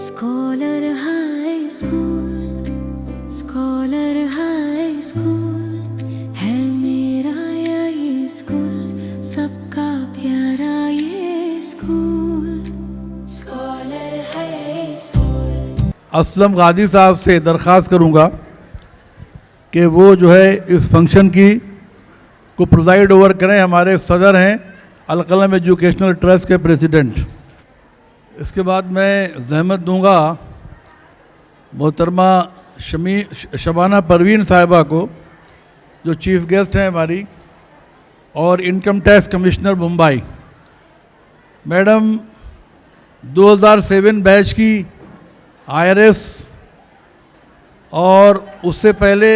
Scholar high school, scholar high school है मेरा ये स्कूल, सबका प्यारा ये school, scholar high school. Aslam Ghazi साहब से दरख्वास्त करूँगा कि वो जो है इस फंक्शन की को प्रोजाइड ओवर करें। हमारे सदर हैं अलकलम एजुकेशनल ट्रस्ट के प्रेसिडेंट। इसके बाद मैं ज़हमत दूंगा मोहतरमा शबाना परवीन साहिबा को, जो चीफ़ गेस्ट हैं हमारी, और income tax commissioner Mumbai. Madam 2007 batch की IRS और उससे पहले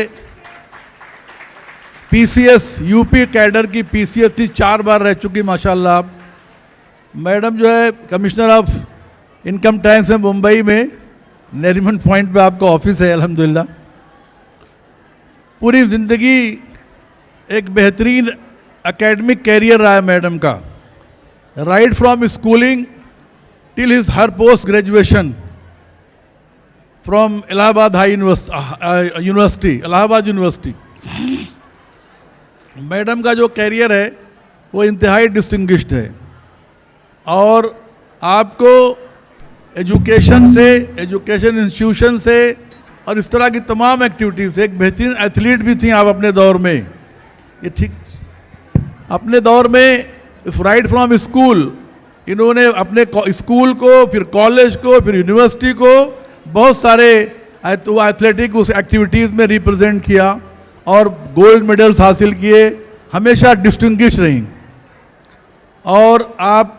PCS यूपी कैडर की PCS थी, 4 बार रह चुकी माशाल्लाह। मैडम जो है कमिश्नर ऑफ इनकम टैक्स है मुंबई में, नरीमन पॉइंट पे आपका ऑफिस है अल्हम्दुलिल्लाह। पूरी ज़िंदगी एक बेहतरीन एकेडमिक कैरियर रहा है मैडम का, right from schooling till his her post graduation from Allahabad high university, Allahabad university. Madam का जो कैरियर है वो इंतहाई डिस्टिंग्विश्ड है, और आपको एजुकेशन से, एजुकेशन इंस्टीट्यूशन से और इस तरह की तमाम एक्टिविटीज़ से, एक बेहतरीन एथलीट भी थी आप अपने दौर में। ये ठीक अपने दौर में राइट फ्रॉम स्कूल इन्होंने अपने स्कूल को, फिर कॉलेज को, फिर यूनिवर्सिटी को बहुत सारे एथलेटिक उस एक्टिविटीज़ में रिप्रेजेंट किया और गोल्ड मेडल्स हासिल किए, हमेशा डिस्टिंग्विश रहीं। और आप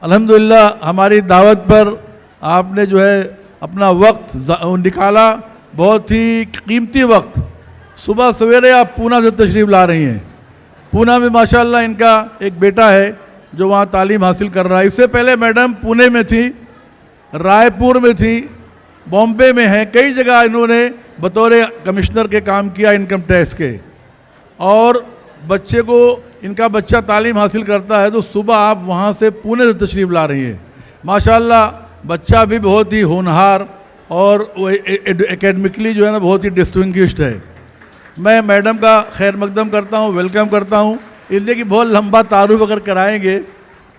अल्हम्दुलिल्लाह हमारी दावत पर आपने जो है अपना वक्त निकाला, बहुत ही कीमती वक्त। सुबह सवेरे आप पूना से तशरीफ़ ला रही हैं। पूना में माशाल्लाह इनका एक बेटा है जो वहाँ तालीम हासिल कर रहा है। इससे पहले मैडम पुणे में थी, रायपुर में थी, बॉम्बे में हैं, कई जगह इन्होंने बतौर कमिश्नर के काम किया इनकम टैक्स के। और बच्चे को, इनका बच्चा तालीम हासिल करता है तो सुबह आप वहाँ से पुणे से तशरीफ़ ला रही हैं। माशाल्लाह बच्चा भी बहुत ही होनहार और एकेडमिकली जो है ना बहुत ही डिस्टिंग्विश्ड है। मैं मैडम का खैर मकदम करता हूँ, वेलकम करता हूँ, इसलिए कि बहुत लंबा तारुफ अगर कराएंगे।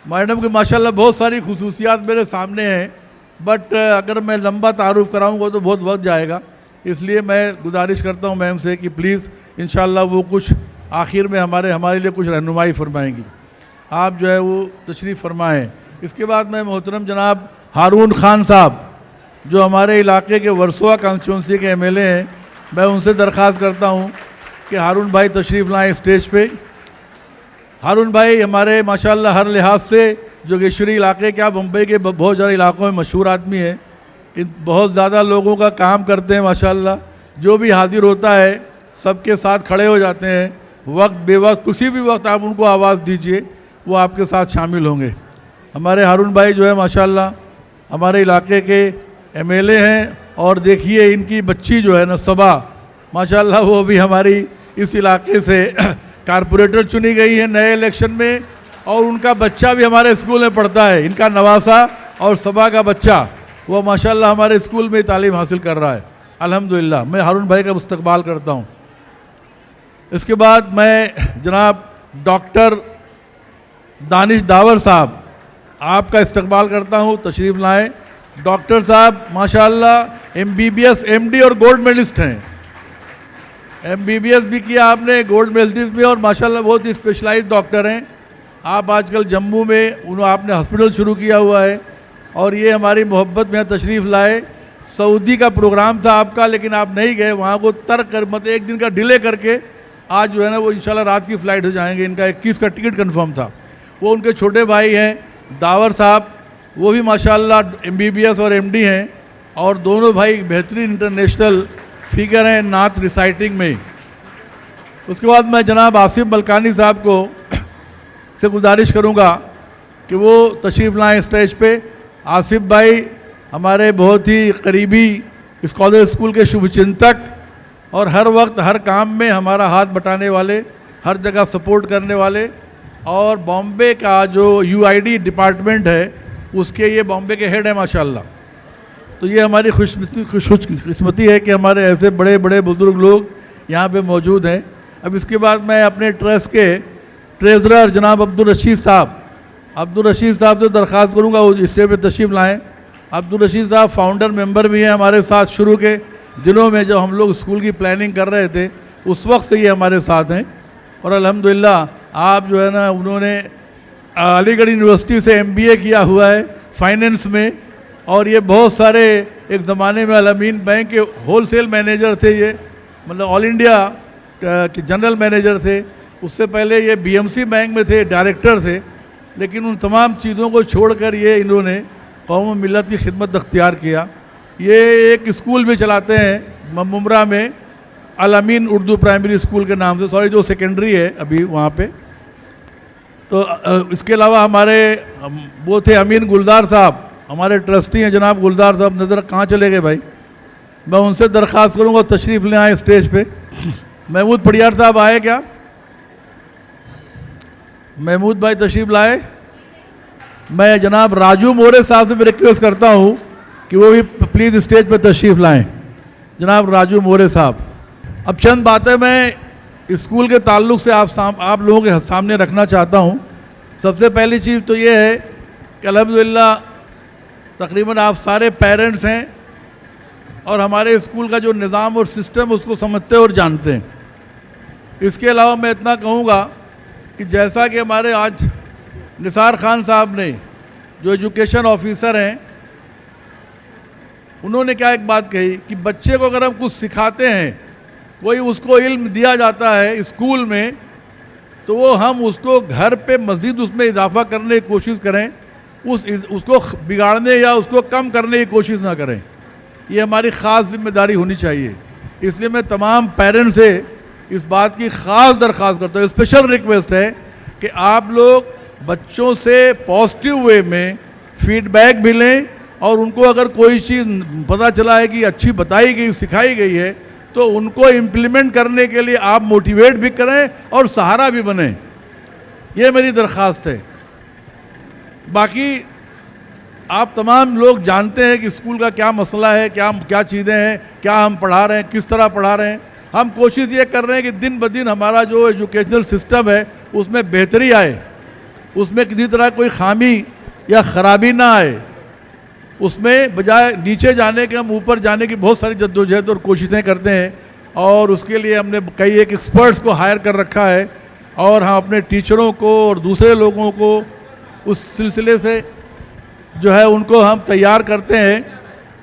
मैडम की माशाल्लाह बहुत सारी खुसूसियात मेरे सामने हैं, बट अगर मैं लंबा तारुफ कराऊँगा तो बहुत वक्त जाएगा। इसलिए मैं गुजारिश करता हूँ मैम से कि प्लीज़ इंशाल्लाह वो कुछ आखिर में हमारे लिए कुछ रहनुमाई फरमाएंगी। आप जो है वो तशरीफ़ फरमाएँ। इसके बाद मैं मोहतरम जनाब हारून खान साहब, जो हमारे इलाके के वर्सोवा कॉन्स्टिट्यूंसी के MLA हैं, मैं उनसे दरख्वास्त करता हूँ कि हारून भाई तशरीफ़ लाएँ स्टेज पे। हारून भाई हमारे माशाल्लाह हर लिहाज से जोगेश्वरी इलाके के, आप मुंबई के बहुत ज़्यादा इलाकों में मशहूर आदमी हैं, बहुत ज़्यादा लोगों का काम करते हैं माशाल्लाह। जो भी हाजिर होता है सबके साथ खड़े हो जाते हैं, वक्त बेवक्त किसी भी वक्त आप उनको आवाज़ दीजिए, वो आपके साथ शामिल होंगे। हमारे हारून भाई जो है माशाल्लाह हमारे इलाके के MLA हैं, और देखिए इनकी बच्ची जो है ना सबा, माशाल्लाह वो भी हमारी इस इलाके से कारपोरेटर चुनी गई है नए इलेक्शन में, और उनका बच्चा भी हमारे स्कूल में पढ़ता है। इनका नवासा और सबा का बच्चा वो माशाल्लाह हमारे स्कूल में तालीम हासिल कर रहा है अल्हम्दुलिल्लाह। मैं हारून भाई का इस्तकबाल करता हूँ। इसके बाद मैं जनाब डॉक्टर दानिश दावर साहब, आपका इस्तकबाल करता हूँ, तशरीफ़ लाएँ। डॉक्टर साहब माशाल्लाह MBBS MD और गोल्ड मेडलिस्ट हैं। MBBS भी किया आपने, गोल्ड मेडलिस्ट भी, और माशाल्लाह बहुत ही स्पेशलाइज्ड डॉक्टर हैं। आप आजकल जम्मू में आपने हॉस्पिटल शुरू किया हुआ है, और ये हमारी मोहब्बत में तशरीफ़ लाए। सऊदी का प्रोग्राम था आपका, लेकिन आप नहीं गए, वहाँ को तर्क कर, मतलब एक दिन का डिले करके आज जो है ना वो इंशाल्लाह रात की फ़्लाइट से जाएंगे। इनका 21 का टिकट कंफर्म था। वो उनके छोटे भाई हैं दावर साहब, वो भी माशाल्लाह MBBS और MD हैं, और दोनों भाई बेहतरीन इंटरनेशनल फिगर हैं नात रिसाइटिंग में। उसके बाद मैं जनाब आसिफ मलकानी साहब को से गुजारिश करूँगा कि वो तशरीफ़ लाएँ स्टेज पे। आसिफ भाई हमारे बहुत ही करीबी स्कॉलर स्कूल के शुभचिंतक, और हर वक्त हर काम में हमारा हाथ बटाने वाले, हर जगह सपोर्ट करने वाले, और बॉम्बे का जो UID डिपार्टमेंट है उसके ये बॉम्बे के हेड है माशाल्लाह। तो ये हमारी खुशकिस्मती है कि हमारे ऐसे बड़े बड़े बुजुर्ग लोग यहाँ पे मौजूद हैं। अब इसके बाद मैं अपने ट्रस्ट के ट्रेजरर जनाब अब्दुल रशीद साहब से दरख्वास्त करूँगा वो स्टेज पे तशरीफ़ लाएँ। अब्दुल रशीद साहब फाउंडर मेंबर भी हैं हमारे साथ, शुरू के दिनों में जब हम लोग स्कूल की प्लानिंग कर रहे थे उस वक्त से ये हमारे साथ हैं। और अल्हम्दुलिल्लाह आप जो है ना, उन्होंने अलीगढ़ यूनिवर्सिटी से MBA किया हुआ है फाइनेंस में, और ये बहुत सारे एक ज़माने में अल-अमीन बैंक के होलसेल मैनेजर थे, ये मतलब ऑल इंडिया के जनरल मैनेजर थे। उससे पहले ये BMC बैंक में थे, डायरेक्टर थे। लेकिन उन तमाम चीज़ों को छोड़कर ये इन्होंने कौम व मिलत की खिदमत अख्तियार किया। ये एक स्कूल भी चलाते हैं मुमरा में, अल-अमीन उर्दू प्राइमरी स्कूल के नाम से, सॉरी जो सेकेंडरी है अभी वहाँ पे। तो इसके अलावा हमारे वो थे अमीन गुलजार साहब, हमारे ट्रस्टी हैं जनाब गुलजार साहब। नज़र कहाँ चले गए भाई? मैं उनसे दरख्वास्त करूँगा तशरीफ़ ले आए स्टेज पे। महमूद पड़ियार साहब आए क्या? महमूद भाई तशरीफ़ लाए। मैं जनाब राजू मोरे साहब से भी रिक्वेस्ट करता हूँ कि वो भी प्लीज़ स्टेज पे तशरीफ़ लाएं, जनाब राजू मोरे साहब। अब चंद बातें मैं स्कूल के ताल्लुक़ से आप लोगों के सामने रखना चाहता हूँ। सबसे पहली चीज़ तो ये है कि अल्हम्दुलिल्लाह तकरीबन आप सारे पेरेंट्स हैं और हमारे स्कूल का जो निज़ाम और सिस्टम उसको समझते और जानते हैं। इसके अलावा मैं इतना कहूँगा कि जैसा कि हमारे आज निसार खान साहब ने, जो एजुकेशन ऑफिसर हैं, उन्होंने क्या एक बात कही कि बच्चे को अगर हम कुछ सिखाते हैं, कोई उसको इल्म दिया जाता है स्कूल में, तो वो हम उसको घर पे मज़ीद उसमें इजाफा करने की कोशिश करें, उसको बिगाड़ने या उसको कम करने की कोशिश ना करें। ये हमारी ख़ास जिम्मेदारी होनी चाहिए। इसलिए मैं तमाम पेरेंट्स से इस बात की ख़ास दरख्वास्त करता हूँ, स्पेशल रिक्वेस्ट है कि आप लोग बच्चों से पॉजिटिव वे में फीडबैक भी लें, और उनको अगर कोई चीज़ पता चला है कि अच्छी बताई गई, सिखाई गई है, तो उनको इम्प्लीमेंट करने के लिए आप मोटिवेट भी करें और सहारा भी बने। ये मेरी दरख्वास्त है। बाकी आप तमाम लोग जानते हैं कि स्कूल का क्या मसला है, क्या चीज़ें हैं, क्या हम पढ़ा रहे हैं, किस तरह पढ़ा रहे हैं। हम कोशिश ये कर रहे हैं कि दिन ब दिन हमारा जो एजुकेशनल सिस्टम है उसमें बेहतरी आए, उसमें किसी तरह कोई खामी या ख़राबी ना आए। उसमें बजाय नीचे जाने के हम ऊपर जाने की बहुत सारी जद्दोजहद और कोशिशें करते हैं, और उसके लिए हमने कई एक एक्सपर्ट्स को हायर कर रखा है, और हम अपने टीचरों को और दूसरे लोगों को उस सिलसिले से जो है उनको हम तैयार करते हैं,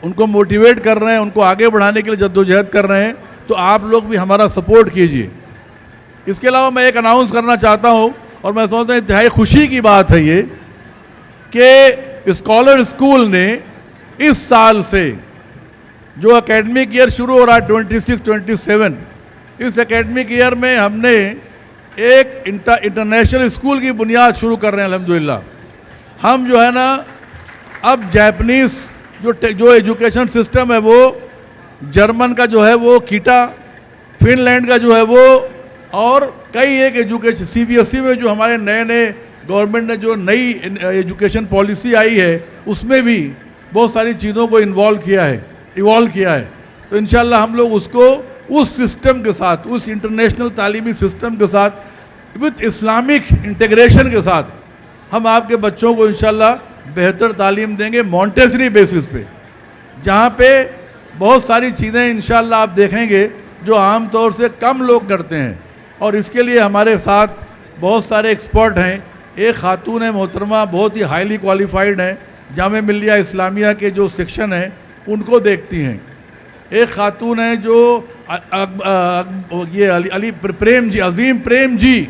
उनको मोटिवेट कर रहे हैं, उनको आगे बढ़ाने के लिए जद्दोजहद कर रहे हैं। तो आप लोग भी हमारा सपोर्ट कीजिए। इसके अलावा मैं एक अनाउंस करना चाहता हूँ, और मैं समझता हूँ इंतहाई खुशी की बात है ये कि स्कॉलर स्कूल ने इस साल से जो एकेडमिक ईयर शुरू हो रहा है 26-27, इस एकेडमिक ईयर में हमने एक इंटरनेशनल स्कूल की बुनियाद शुरू कर रहे हैं। अल्हम्दुलिल्लाह हम जो है ना, अब जापानीज़ जो एजुकेशन सिस्टम है वो, जर्मन का जो है वो कीटा, फिनलैंड का जो है वो, और कई एक एजुकेशन CBSE में जो हमारे नए गवर्नमेंट ने जो नई एजुकेशन पॉलिसी आई है उसमें भी बहुत सारी चीज़ों को इवॉल्व किया है। तो इंशाल्लाह हम लोग उसको उस सिस्टम के साथ, उस इंटरनेशनल तालीमी सिस्टम के साथ, विद इस्लामिक इंटीग्रेशन के साथ हम आपके बच्चों को इंशाल्लाह बेहतर तालीम देंगे मॉन्टेसरी बेसिस पे, जहाँ पे बहुत सारी चीज़ें इंशाल्लाह आप देखेंगे जो आम तौर से कम लोग करते हैं। और इसके लिए हमारे साथ बहुत सारे एक्सपर्ट हैं। एक खातून है मोहतरमा, बहुत ही हाईली क्वालिफाइड हैं, जामे मिल्लिया इस्लामिया के जो सेक्शन हैं उनको देखती हैं। एक खातून है जो ये अली प्रेम जी, अजीम प्रेम जी,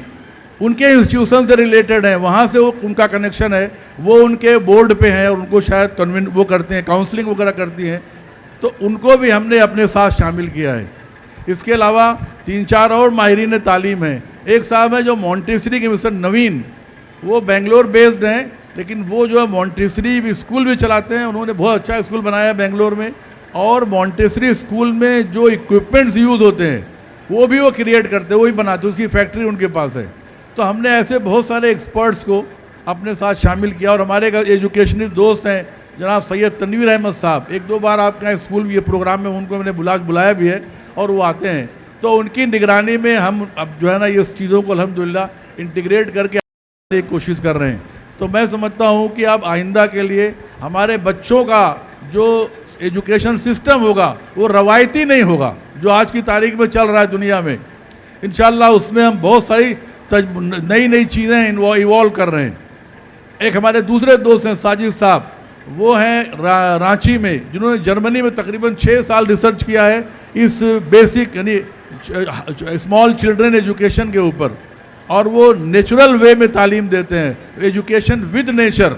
उनके इंस्टीट्यूशन से रिलेटेड है, वहाँ से वो उनका कनेक्शन है, वो उनके बोर्ड पे हैं और उनको शायद कन्विन वो करते हैं, काउंसलिंग वगैरह करती हैं, तो उनको भी हमने अपने साथ शामिल किया है। इसके अलावा 3-4 और माहिरीन तालीम हैं। एक साहब है जो मॉन्टेसरी के मिस्टर नवीन, वो बेंगलोर बेस्ड हैं, लेकिन वो जो है मॉन्टेसरी स्कूल भी चलाते हैं। उन्होंने बहुत अच्छा स्कूल बनाया है बेंगलोर में, और मॉन्टेसरी स्कूल में जो इक्विपमेंट्स यूज़ होते हैं वो भी वो क्रिएट करते हैं, वो ही बनाते हैं, उसकी फैक्ट्री उनके पास है। तो हमने ऐसे बहुत सारे एक्सपर्ट्स को अपने साथ शामिल किया। और हमारे एजुकेशनिस्ट दोस्त हैं जनाब सैयद तनवीर अहमद साहब, एक दो बार आपके यहाँ स्कूल ये प्रोग्राम में उनको मैंने बुलाया भी है और वो आते हैं। तो उनकी निगरानी में हम अब जो है ना ये चीज़ों को अल्हम्दुलिल्लाह इंटीग्रेट करके आने की कोशिश कर रहे हैं। तो मैं समझता हूँ कि अब आइंदा के लिए हमारे बच्चों का जो एजुकेशन सिस्टम होगा वो रवायती नहीं होगा जो आज की तारीख में चल रहा है दुनिया में। इंशाल्लाह उसमें हम बहुत सारी नई नई चीज़ें इवॉल्व कर रहे हैं। एक हमारे दूसरे दोस्त हैं साजिद साहब, वो हैं रांची में, जिन्होंने जर्मनी में तकरीबन 6 साल रिसर्च किया है इस बेसिक यानी स्मॉल चिल्ड्रन एजुकेशन के ऊपर, और वो नेचुरल वे में तालीम देते हैं, एजुकेशन विद नेचर।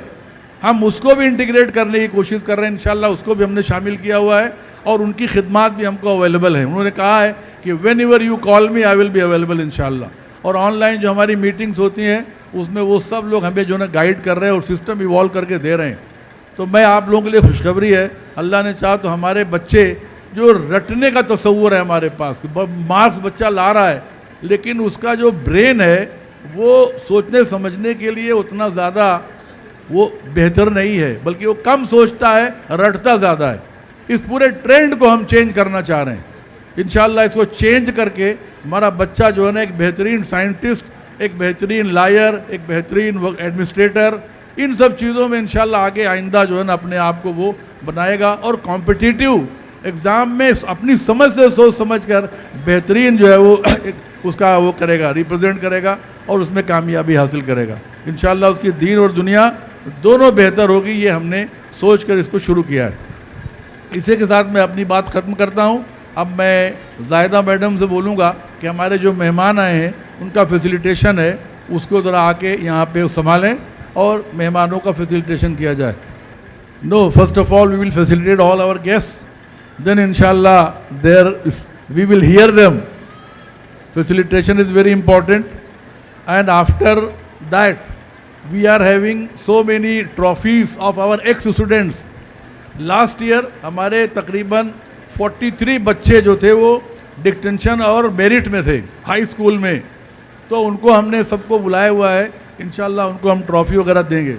हम उसको भी इंटीग्रेट करने की कोशिश कर रहे हैं, इंशाल्लाह उसको भी हमने शामिल किया हुआ है और उनकी खिदमात भी हमको अवेलेबल है। उन्होंने कहा है कि when ever you call me I will be available इंशाल्लाह। और ऑनलाइन जो हमारी मीटिंग्स होती हैं उसमें वो सब लोग हमें जो है गाइड कर रहे हैं और सिस्टम इवॉल्व करके दे रहे हैं। तो मैं आप लोगों के लिए खुशखबरी है, अल्लाह ने चाहा तो हमारे बच्चे जो रटने का तसव्वुर है हमारे पास कि मार्क्स बच्चा ला रहा है, लेकिन उसका जो ब्रेन है वो सोचने समझने के लिए उतना ज़्यादा वो बेहतर नहीं है, बल्कि वो कम सोचता है, रटता ज़्यादा है। इस पूरे ट्रेंड को हम चेंज करना चाह रहे हैं। इंशाल्लाह इसको चेंज करके हमारा बच्चा जो है ना एक बेहतरीन साइंटिस्ट, एक बेहतरीन लायर, एक बेहतरीन एडमिनिस्ट्रेटर, इन सब चीज़ों में इंशाल्लाह आगे आइंदा जो है ना अपने आप को वो बनाएगा और कॉम्पिटिटिव एग्ज़ाम में अपनी समझ से सोच समझ कर बेहतरीन जो है वो उसका वो करेगा, रिप्रेजेंट करेगा और उसमें कामयाबी हासिल करेगा। इंशाल्लाह उसकी दीन और दुनिया दोनों बेहतर होगी, ये हमने सोच कर इसको शुरू किया है। इसी के साथ मैं अपनी बात ख़त्म करता हूँ। अब मैं जायदा मैडम से बोलूँगा कि हमारे जो मेहमान आए हैं उनका फैसिलिटेशन है उसको ज़रा आके यहाँ पे संभालें और मेहमानों का फैसिलिटेशन किया जाए। No, first of all we will facilitate all our guests, then inshallah we will hear them. Facilitation is very important, and after that we are having so many trophies of our ex-students. Last year हमारे तकरीबन 43 बच्चे जो थे वो dictation और merit में थे high school में, तो उनको हमने सबको बुलाया हुआ है। इंशाल्लाह उनको हम ट्रॉफ़ी वगैरह देंगे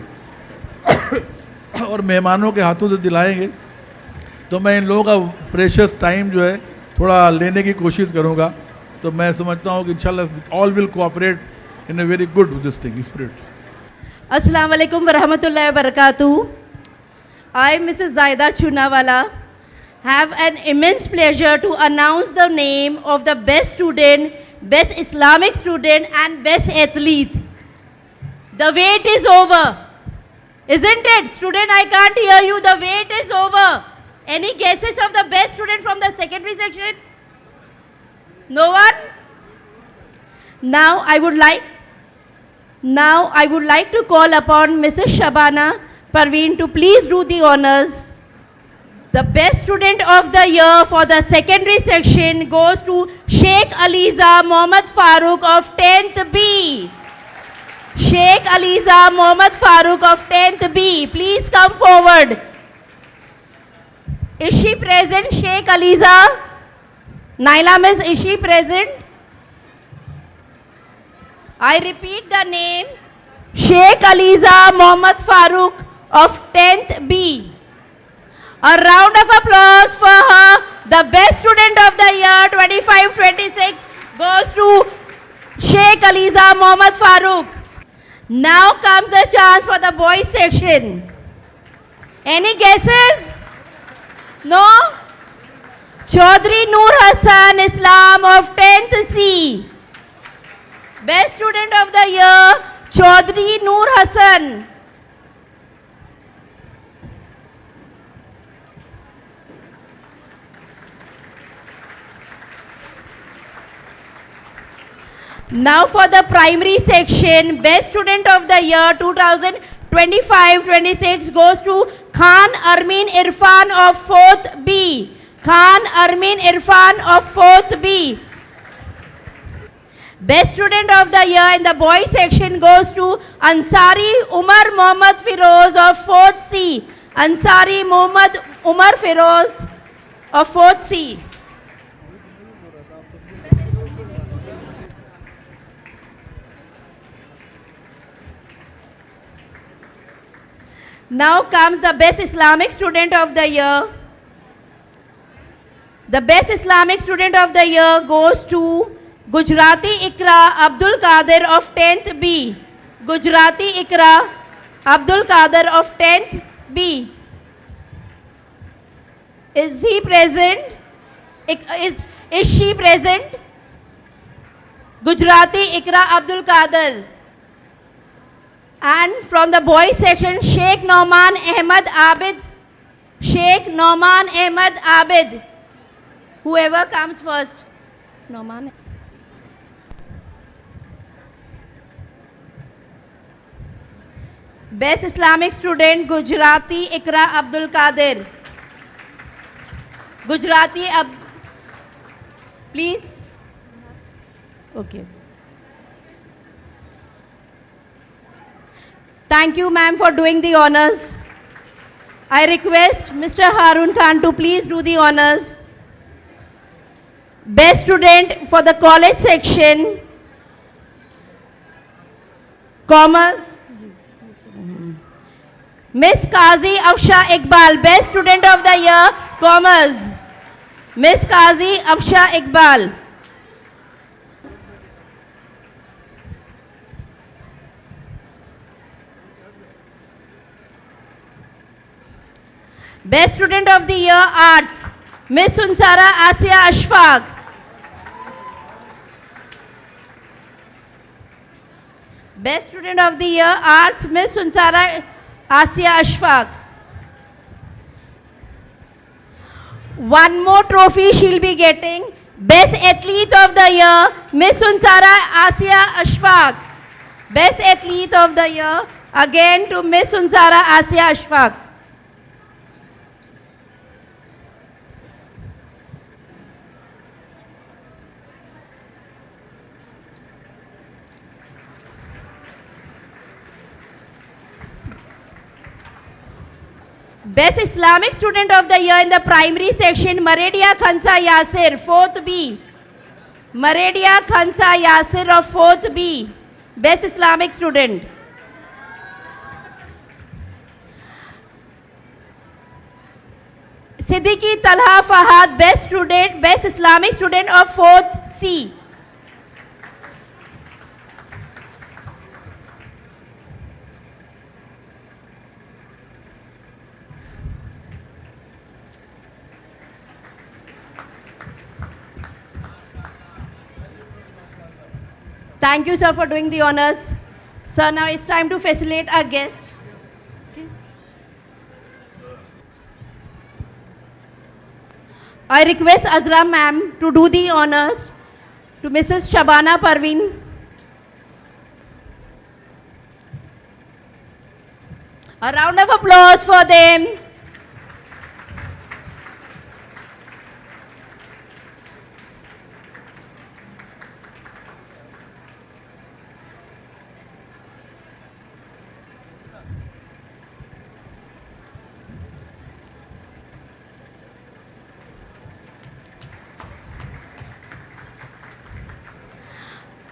और मेहमानों के हाथों से दिलाएंगे। तो मैं इन लोगों का प्रेशियस टाइम जो है थोड़ा लेने की कोशिश करूँगा। तो मैं समझता हूँ कि इंशाल्लाह all will cooperate in a very good this thing spirit. अस्सलाम वालेकुम वरहमतुल्लाहि वबरकातुहू। I, Mrs. Zaida Chunawala, have an immense pleasure to announce the name of the best student, best Islamic student and best athlete. The wait is over. Isn't it? Student, I can't hear you. The wait is over. Any guesses of the best student from the secondary section? No one? Now I would like to call upon Mrs. Shabana Parveen to please do the honors. The best student of the year for the secondary section goes to Sheikh Aliza Mohammad Farooq of 10th B. Sheikh Aliza Mohammad Farooq of 10th B. Please come forward. Is she present, Sheikh Aliza? Naila Miss, is she present? I repeat the name, Sheikh Aliza Mohammad Farooq of 10th B. A round of applause for her. The best student of the year 25-26 goes to Sheikh Aliza Mohammad Farooq. Now comes the chance for the boys section. Any guesses? No? Chaudhry Noor Hassan Islam of 10th C. Best student of the year, Chaudhry Noor Hassan. Now for the primary section, best student of the year 2025-26 goes to Khan Armin Irfan of 4th B. Khan Armin Irfan of 4th B. Best student of the year in the boys section goes to Ansari Umar Mohammad Firoz of 4th C. Ansari Mohammad Umar Firoz of 4th C. Now comes the best Islamic student of the year. The best Islamic student of the year goes to Gujarati Ikra Abdul Qadir of 10th B. Gujarati Ikra Abdul Qadir of 10th B. Is he present? Is she present? Gujarati Ikra Abdul Qadir. And from the boys section, Sheikh Nauman Ahmed Abid. Sheikh Nauman Ahmed Abid. Whoever comes first. Nauman. Best Islamic student, Gujarati Ikra Abdul Qadir. Gujarati please. Okay. Thank you, ma'am, for doing the honors. I request Mr. Harun Khan to please do the honors. Best student for the college section, Commerce, Miss Qazi Afsha Iqbal, Best Student of the Year, Commerce. Miss Qazi Afsha Iqbal. Best Student of the Year, Arts, Miss Sunsara Asia Ashfaq. Best Student of the Year, Arts, Miss Sunsara Asia Ashfaq. One more trophy she'll be getting. Best Athlete of the Year, Miss Sunsara Asia Ashfaq. Best Athlete of the Year, again to Miss Sunsara Asia Ashfaq. Best Islamic Student of the Year in the primary section, Maredia Khansa Yasir, 4th B. Maredia Khansa Yasir of 4th B. Best Islamic Student. Siddiqui Talha Fahad, Best Student, Best Islamic Student of 4th C. Thank you, sir, for doing the honors. Sir, now it's time to facilitate our guest. Okay. I request Azra ma'am to do the honors to Mrs. Shabana Parveen. A round of applause for them.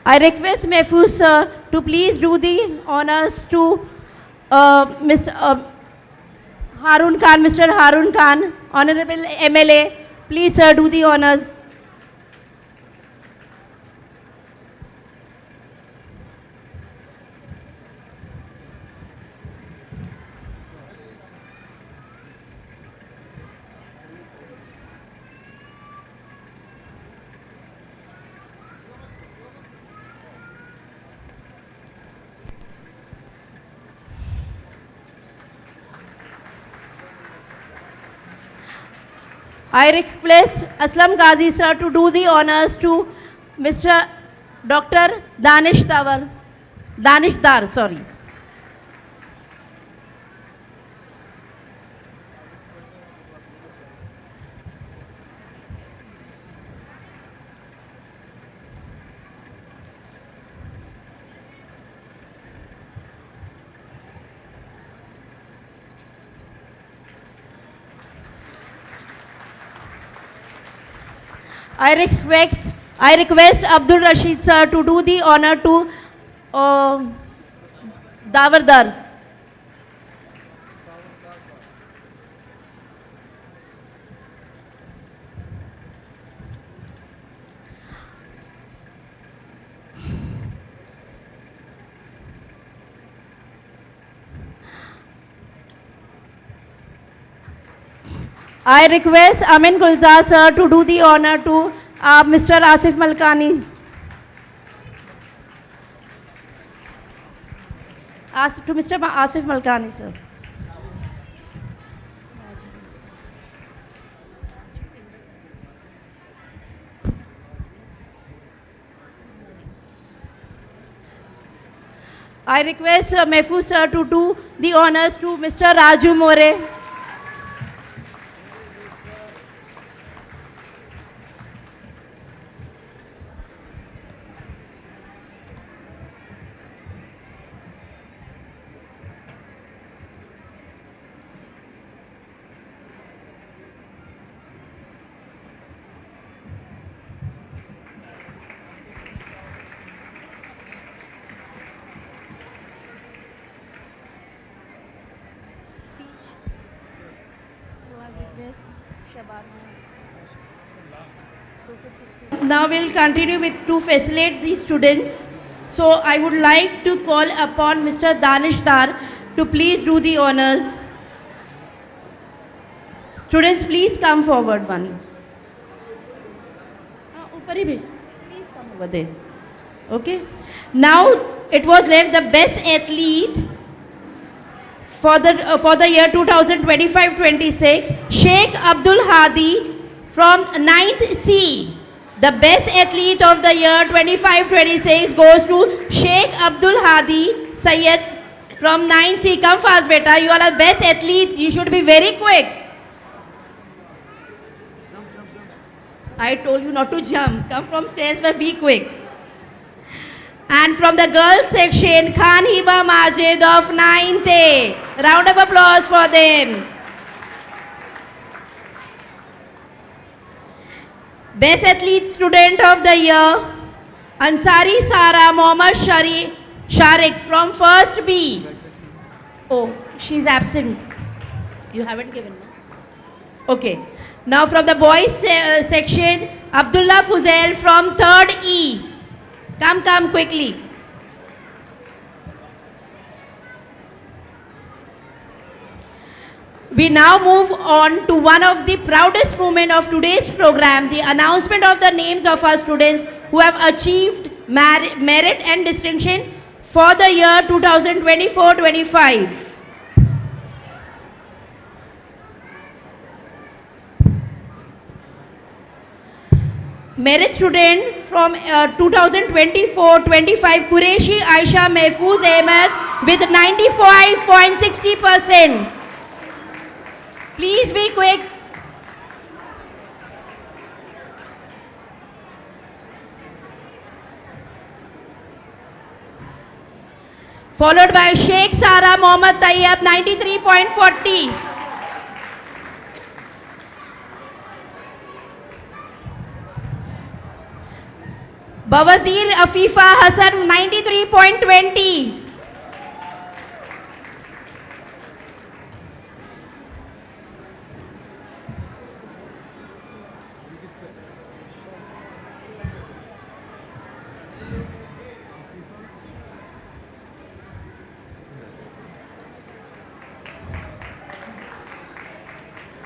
I request Mehfooz sir to please do the honors to Mr. Harun Khan, Mr. Harun Khan, Honorable MLA. Please sir, do the honors. I request Aslam Ghazi sir to do the honors to Mr. Dr. Danish Dar, sorry. I request Abdul Rashid sir to do the honor to Davardar. I request Amin Gulzar sir to do the honor to Mr. Asif Malkani. To Mr. Asif Malkani sir. I request Mehfooz sir to do the honors to Mr. Raju More. Now we'll continue with to facilitate the students. So I would like to call upon Mr. Danish Dar to please do the honors. Students, please come forward one. ऊपर ही भेज. Please come over there. Okay. Now it was left the best athlete for the year 2025-26, Sheikh Abdul Hadi from 9th C. The best athlete of the year 25-26 goes to Sheikh Abdul Hadi Sayyed from 9th C. Come fast, beta. You are the best athlete. You should be very quick. I told you not to jump. Come from stairs, but be quick. And from the girls section, Khan Hiba Majid of 9th A. Round of applause for them. Best athlete student of the year, Ansari Sara Mohammad Sharik from 1st B. Oh, she's absent. You haven't given me. Okay. Now from the boys section, Abdullah Fuzail from 3rd E. Come quickly. We now move on to one of the proudest moments of today's program, the announcement of the names of our students who have achieved merit and distinction for the year 2024-25. Merit student from 2024-25, Qureshi Aisha Mehfooz Ahmed with 95.60%. Please be quick. Followed by Sheikh Sara Mohammad Tayyab, 93.40. Bawazir Afifa Hassan, 93.20.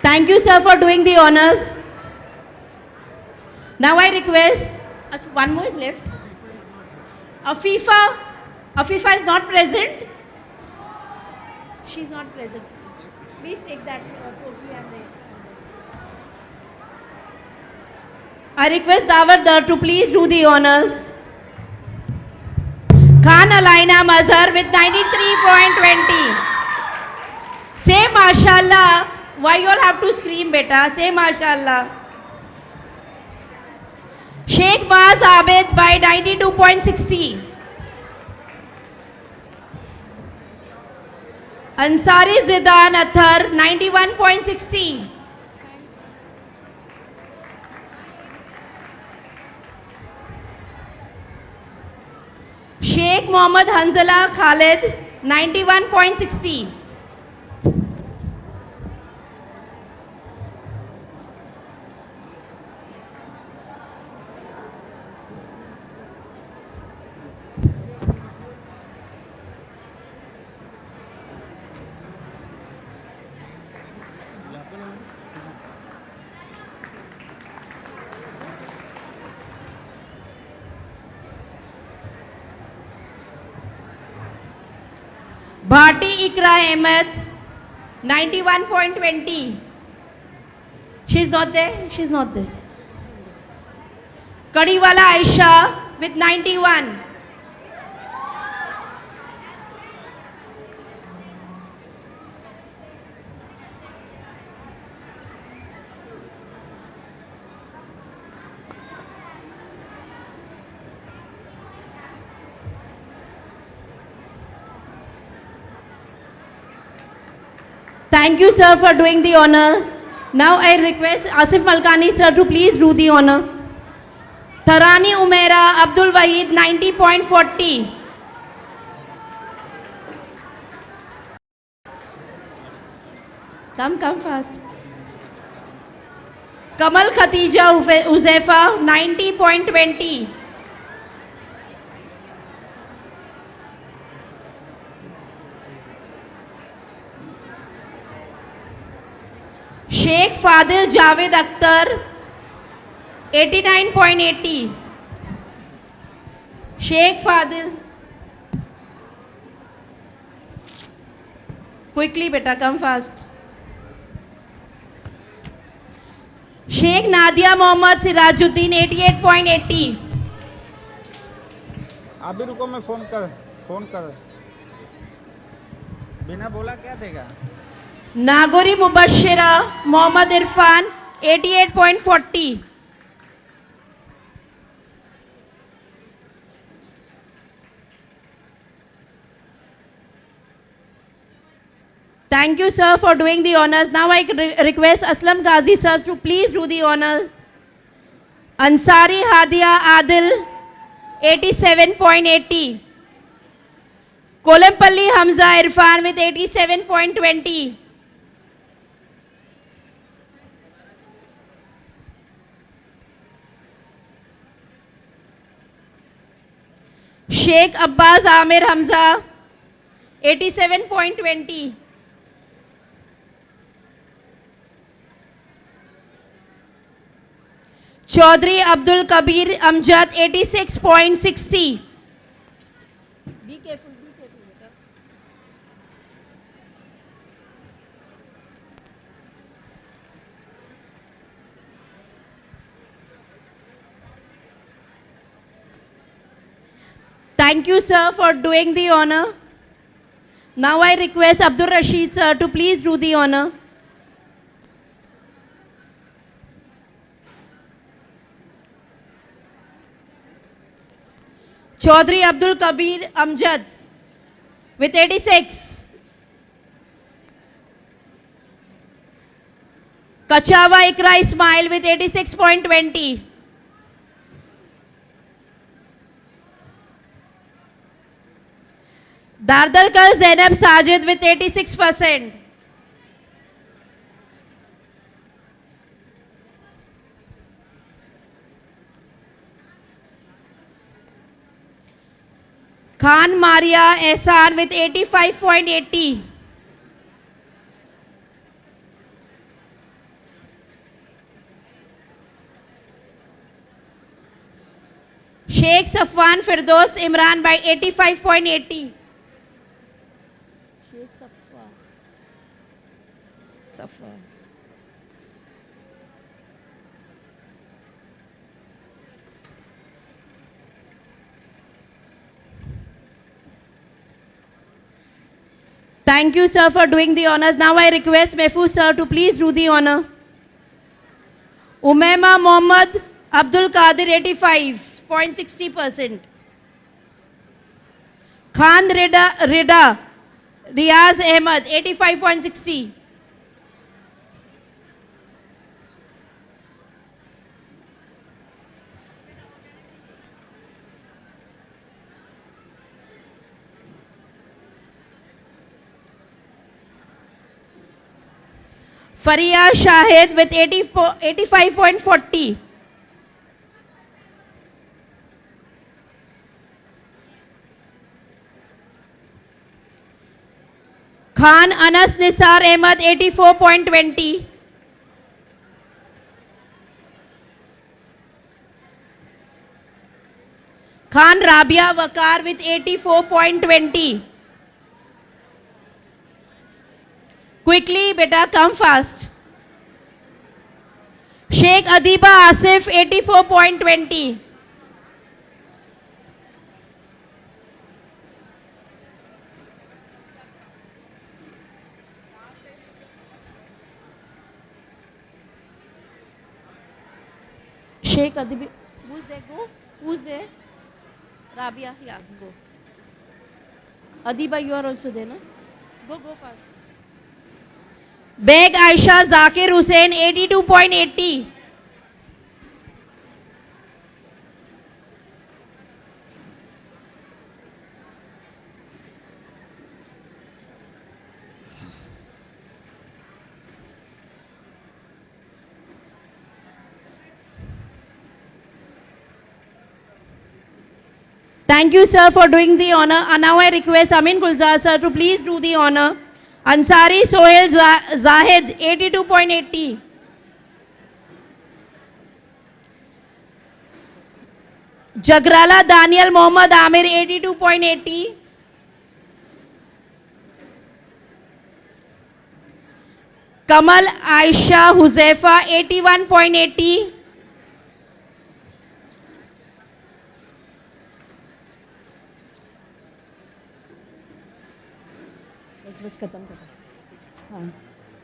Thank you, sir, for doing the honors. Now I request, one more is left. Afifa is not present. She's not present. Please take that trophy and the. I request Dawar Dar to please do the honors. Khan Alaina Mazhar with 93.20. Say mashallah. Why you all have to scream, beta? Say mashallah. Sheikh Baz Abed by 92.60. Ansari Zidan Athar 91.60. Sheikh Mohammad Hanzala Khalid 91.60. Bhati Ikra Ahmed, 91.20. She's not there? She's not there. Kadiwala Aisha with 91. Thank you, sir, for doing the honor. Now I request Asif Malkani, sir, to please do the honor. Tharani Umaira Abdul Wahid, 90.40. Come fast. Kamal Khatija Uzefa, 90.20. Sheikh Fadil Javed Akhtar, 89.80. Sheikh Fadil. Quickly, beta, come fast. Sheikh Nadia Mohammad Sirajuddin, 88.80. अभी रुको, मैं phone कर बिना बोला क्या देगा? Nagori Mubashira Mohammad Irfan, 88.40. Thank you, sir, for doing the honors. Now I request Aslam Ghazi, sir, to please do the honor. Ansari Hadia Adil, 87.80. Kolempalli Hamza Irfan with 87.20. Sheikh Abbas Amir Hamza, 87.20. Chaudhry Abdul Kabir Amjad, 86.60. Be careful, beta. Thank you, sir, for doing the honor. Now I request Abdul Rashid, sir, to please do the honor. Chaudhry Abdul Kabir Amjad with 86. Kachawa Ikra Ismail with 86.20. Dardarkar Zainab Sajid with 86%. Khan Maria Ehsan with 85.80. Sheikh Safwan Firdaus Imran by 85.80. Sheikh Safwan. Thank you, sir, for doing the honors. Now I request Mehfooz, sir, to please do the honor. Umaima Mohammad Abdul Qadir, 85.60%. Khan Rida Riaz Ahmed, 85.60. Faria Shahid with 85.40. Khan Anas Nisar Ahmed, 84.20. Khan Rabia Wakar with 84.20. Quickly, beta, come fast. Sheikh Adiba Asif, 84.20. Sheikh Adiba, who's there? Go. Who's there? Rabia, yeah, go. Adiba, you are also there, no? Go fast. Beg Aisha Zakir Hussain, 82.80. Thank you, sir, for doing the honor. And now I request Amin Gulzar, sir, to please do the honor. Ansari Sohail Zahid, 82.80. Jagrala Daniel Mohammad Amir, 82.80. Kamal Aisha Huzaifa, 81.80. बस खत्म कर.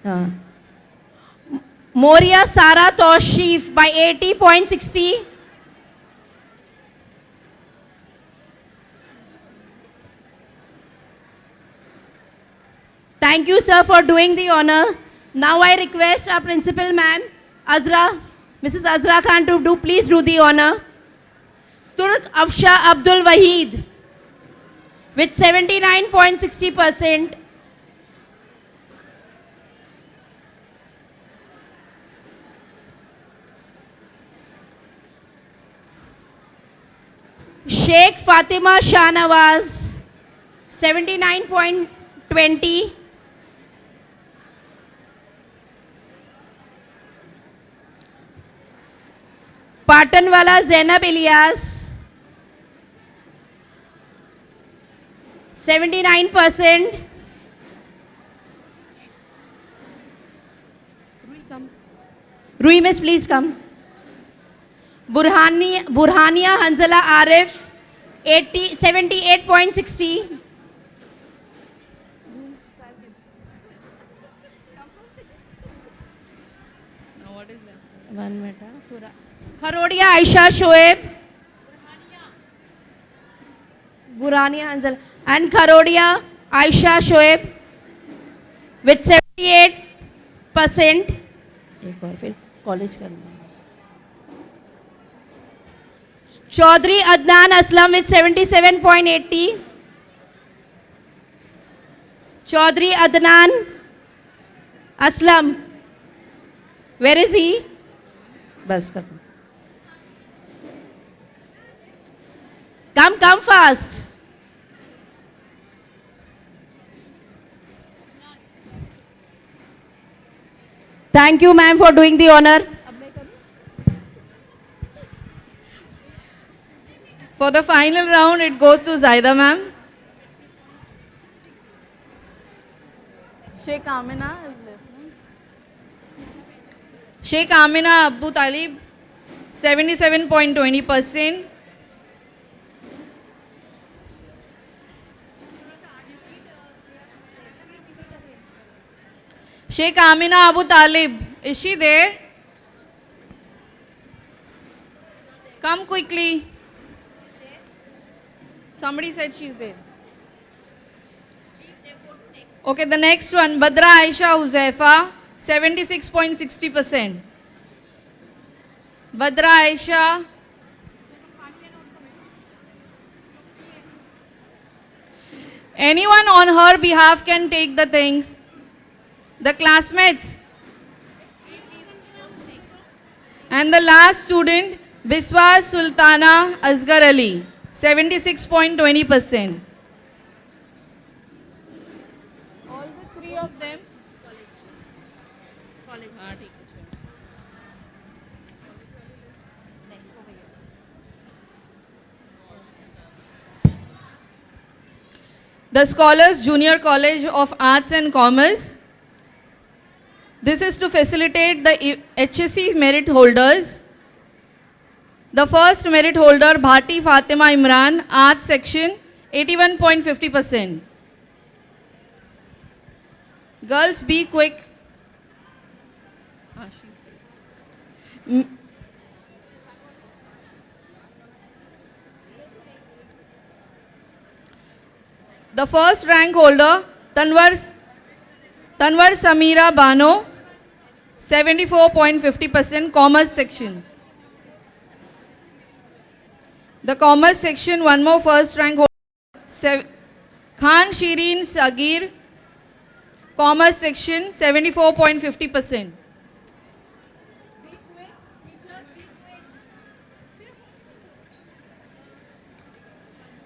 हाँ. Moria Sara Toshif by 80.60. Thank you, sir, for doing the honor. Now I request our principal ma'am, Azra, Mrs. Azra Khan, to please do the honor. Turk Afsha Abdul Wahid with 79.60%. Sheikh Fatima Shahnawaz, 79.20. Patanwala Zainab Ilyas, 79%. Rui, miss, please come. Burhania Hanzala Arif, 78.60. One minute. Kharodia Aisha Shoaib. Burhania Hanzala and Kharodia Aisha Shoaib with 78%. एक और फिर college करना. Chaudhry Adnan Aslam with 77.80. Chaudhry Adnan Aslam. Where is he? बस खत्म. Come fast. Thank you, ma'am, for doing the honor. For the final round, it goes to Zaida ma'am. Sheikh Amina is left. Sheikh Amina Abu Talib, 77.20%. Sheikh Amina Abu Talib, is she there? Come quickly. Somebody said she's there. Okay, the next one, Badra Aisha Huzaifa, 76.60%. Badra Aisha. Anyone on her behalf can take the things. The classmates. And the last student, Biswa Sultana Asghar Ali, 76.20%. All the three of them. College. The Scholars Junior College of Arts and Commerce, This is to facilitate the HSC merit holders. The first merit holder, Bhati Fatima Imran, Arts section, 81.50%. Girls, be quick. The first rank holder, Tanwar Samira Bano, 74.50%, Commerce section. The Commerce section, one more first rank holder, Khan Shireen Sagir, Commerce section, 74.50%.